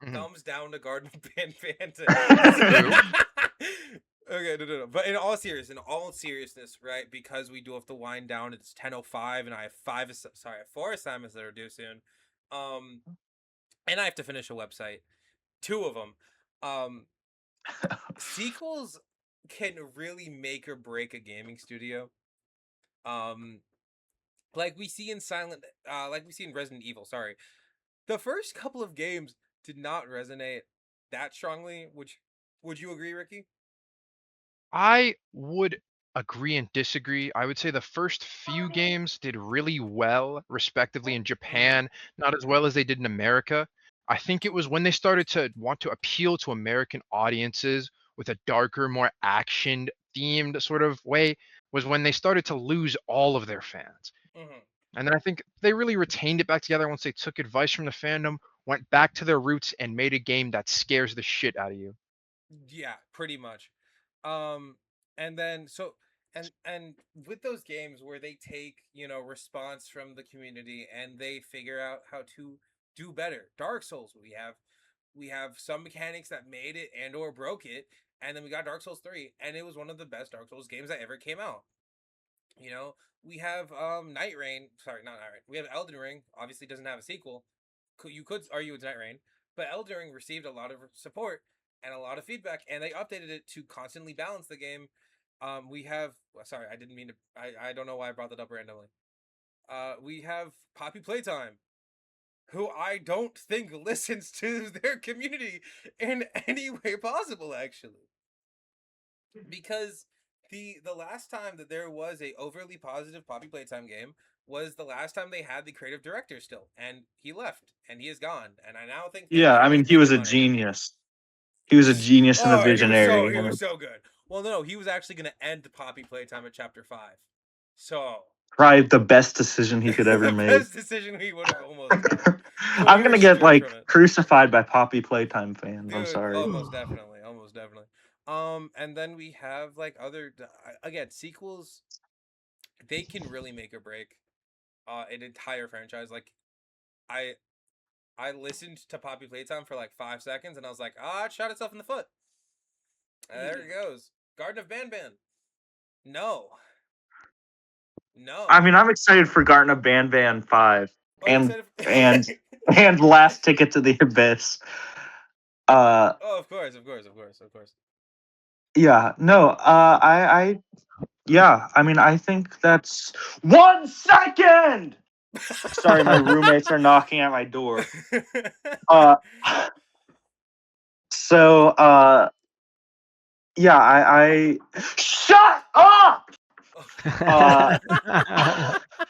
Mhm. Thumbs down to Garden Band Fanta. True. Okay, no. But in all seriousness, right? Because we do have to wind down. It's 10:05, and I have I have 4 assignments that are due soon. Um, and I have to finish a website, 2 of them. Um, Sequels can really make or break a gaming studio. Um, like we see in like we see in Resident Evil. Sorry, the first couple of games did not resonate that strongly. Would you agree, Ricky? I would agree and disagree. I would say the first few games did really well, respectively, in Mm-hmm. Japan, not as well as they did in America. I think it was when they started to want to appeal to American audiences with a darker, more action themed sort of way, was when they started to lose all of their fans. Mm-hmm. And then I think they really retained it back together once they took advice from the fandom, went back to their roots, and made a game that scares the shit out of you. Yeah, pretty much. Um, and then and with those games where they take response from the community and they figure out how to do better. Dark Souls, we have some mechanics that made it and or broke it, and then we got Dark Souls 3, and it was one of the best Dark Souls games that ever came out. You know, we have Night Rain. Sorry, not Night Rain. We have Elden Ring. Obviously, doesn't have a sequel. You could argue it's Night Rain, but Elden Ring received a lot of support and a lot of feedback, and they updated it to constantly balance the game. We have. Sorry, I didn't mean to. I don't know why I brought that up randomly. We have Poppy Playtime, who I don't think listens to their community in any way possible, actually, because the last time that there was a overly positive Poppy Playtime game was the last time they had the creative director still, and he left, and he is gone, and I now think Yeah. I they're mean, he was making a money. genius. He was a genius and a Oh, visionary. he was so good. Well, no, he was actually going to end Poppy Playtime at chapter 5, so Probably the best decision he could ever the make. best decision he would have almost done. So I'm we were gonna get screwed like from it. crucified by Poppy Playtime fans. I'm Dude, sorry. almost definitely. And then we have like other again sequels. They can really make or break an entire franchise. Like I I listened to Poppy Playtime for like 5 seconds, and I was like, ah, it shot itself in the foot. There it goes. Garden of Banban. No, I no. mean, I'm excited for Garten of Banban 5 Oh, you and excited? and and Last Ticket to the Abyss. Uh Oh, of course, of course, of course, of course. yeah, no, I yeah, I mean, I think that's 1 second. Sorry, my roommates are knocking at my door. Uh so yeah, I shut up. Uh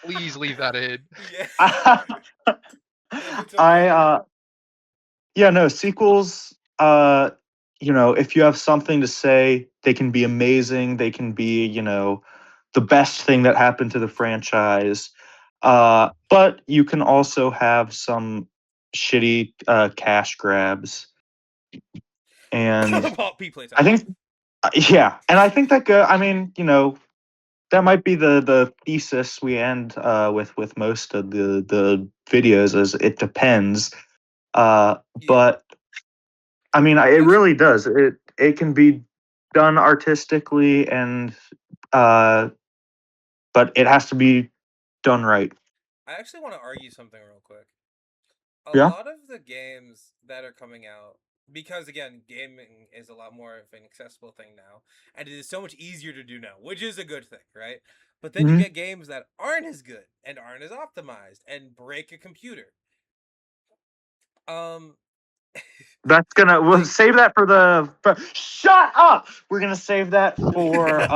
Please leave that in. Yeah. I If it's okay. yeah, no, sequels, if you have something to say, they can be amazing, they can be, the best thing that happened to the franchise. But you can also have some shitty cash grabs. And Poppy Playtime. I think yeah, and I think that I mean, that might be the thesis we end with most of the videos, is it depends. Yeah. But I mean, it Actually, really does. It can be done artistically, and uh, but it has to be done right. I actually want to argue something real quick. A Yeah. lot of the games that are coming out, because again, gaming is a lot more of an accessible thing now, and it is so much easier to do now, which is a good thing, right? But then you Hmm. get games that aren't as good and aren't as optimized and break a computer. Um, That's gonna we'll like save that shut up. We're gonna save that for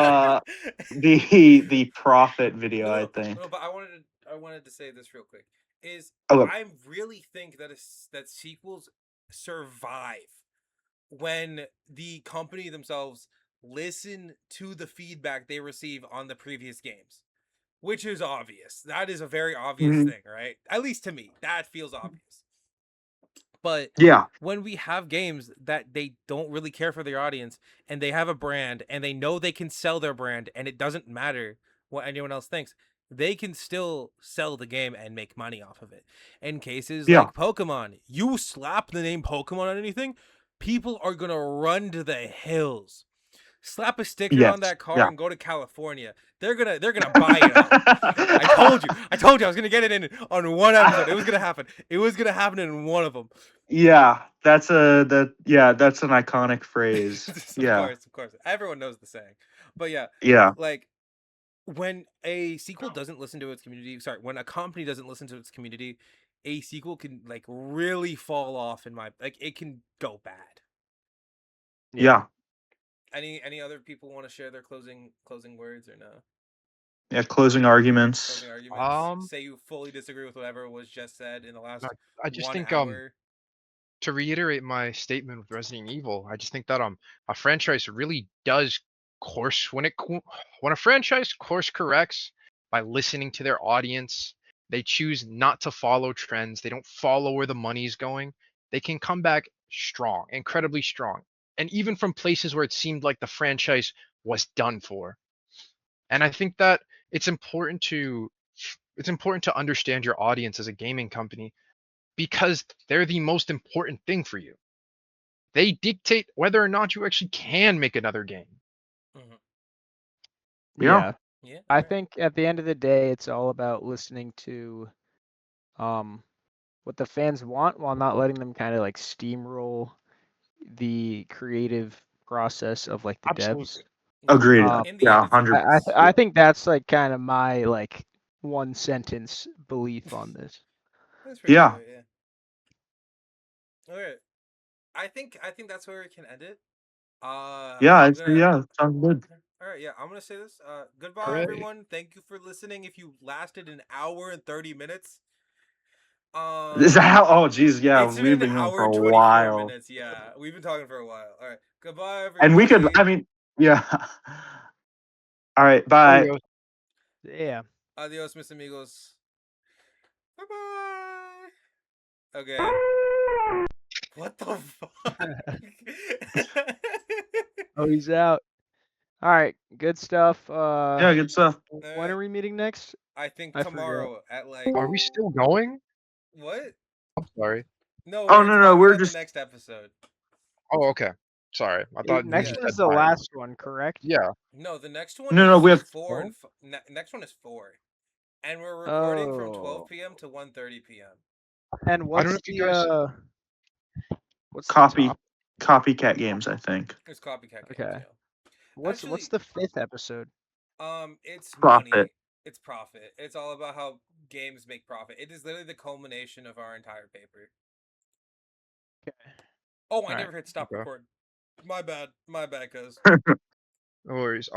the profit video, no, I no, think. no. But I wanted to say this real quick. Is Oh, I really think that sequels survive when the company themselves listen to the feedback they receive on the previous games, which is obvious. That is a very obvious mhm. thing, right? At least to me, that feels obvious. But Yeah, when we have games that they don't really care for their audience and they have a brand and they know they can sell their brand and it doesn't matter what anyone else thinks, they can still sell the game and make money off of it. In cases yeah, like Pokemon, you slap the name Pokemon on anything, people are going to run to the hills. Slap a sticker on yes, that car yeah. and go to California. They're gonna buy it up. I told you. I told you I was gonna get it in on one episode. It was gonna happen. It was gonna happen in one of them. Yeah, that's an iconic phrase. Of Yeah, course, of course. Everyone knows the saying. But yeah, yeah, like when a sequel doesn't listen to its community, sorry, when a company doesn't listen to its community, a sequel can like really fall off in my like it can go bad. Yeah. yeah, Any other people want to share their closing words or no? yeah. Closing arguments. Closing arguments. Um, Say you fully disagree with whatever was just said in the I, last I just one think hour. to reiterate my statement with Resident Evil, I just think that a franchise really does course when a franchise course corrects by listening to their audience, they choose not to follow trends, they don't follow where the money's going, they can come back strong, incredibly strong. And even from places where it seemed like the franchise was done for. And I think that it's important to it's important to understand your audience as a gaming company because they're the most important thing for you. They dictate whether or not you actually can make another game. Mm-hmm. Yeah, Yeah. Yeah. All I right. think at the end of the day, it's all about listening to um, what the fans want while not letting them kind of like steamroll the creative process of like the devs. Absolutely. Yeah. agreed. Um, In the Yeah, end, it's hundred. I, business. I think that's like kind of my like one sentence belief on this. That's pretty Yeah, fair. Yeah. All right. I think that's where we can end it. yeah, I'm gonna. yeah. Sounds good. All right. Yeah. I'm gonna say this. Goodbye, Hooray. everyone. Thank you for listening. If you lasted an hour and 30 minutes, Is that um, how? Oh, geez, yeah. it's We've been an been going hour for and a 24 while, minutes. Yeah, we've been talking for a while. All right. Goodbye, and we could. I everybody. mean, yeah. All right. Bye. Adios. Yeah. Adios, mis amigos. Bye bye. Okay. What the fuck? Oh, he's out. All right, good stuff. Yeah, good stuff. When are we meeting next? I think I forget. tomorrow at like Are we still going? what? I'm sorry. No, Oh, we're no, talking we're about just- the next episode. Oh, okay. Sorry. I thought you Next just one is said the time. last one, correct? Yeah. No, the next one No, is we have 4 and next one is 4. And we're recording from 12 Oh. p.m. to 1:30 p.m. And I don't know what's if you guys. what's copy the top? copycat games, I think. It's copycat games, Okay. yeah. What's Actually, the 5th episode? It's Profit. money. It's profit. It's all about how games make profit. It is literally the culmination of our entire paper. Okay. Oh, I Alright. never hit stop Okay. record. My bad. My bad, cuz. No worries.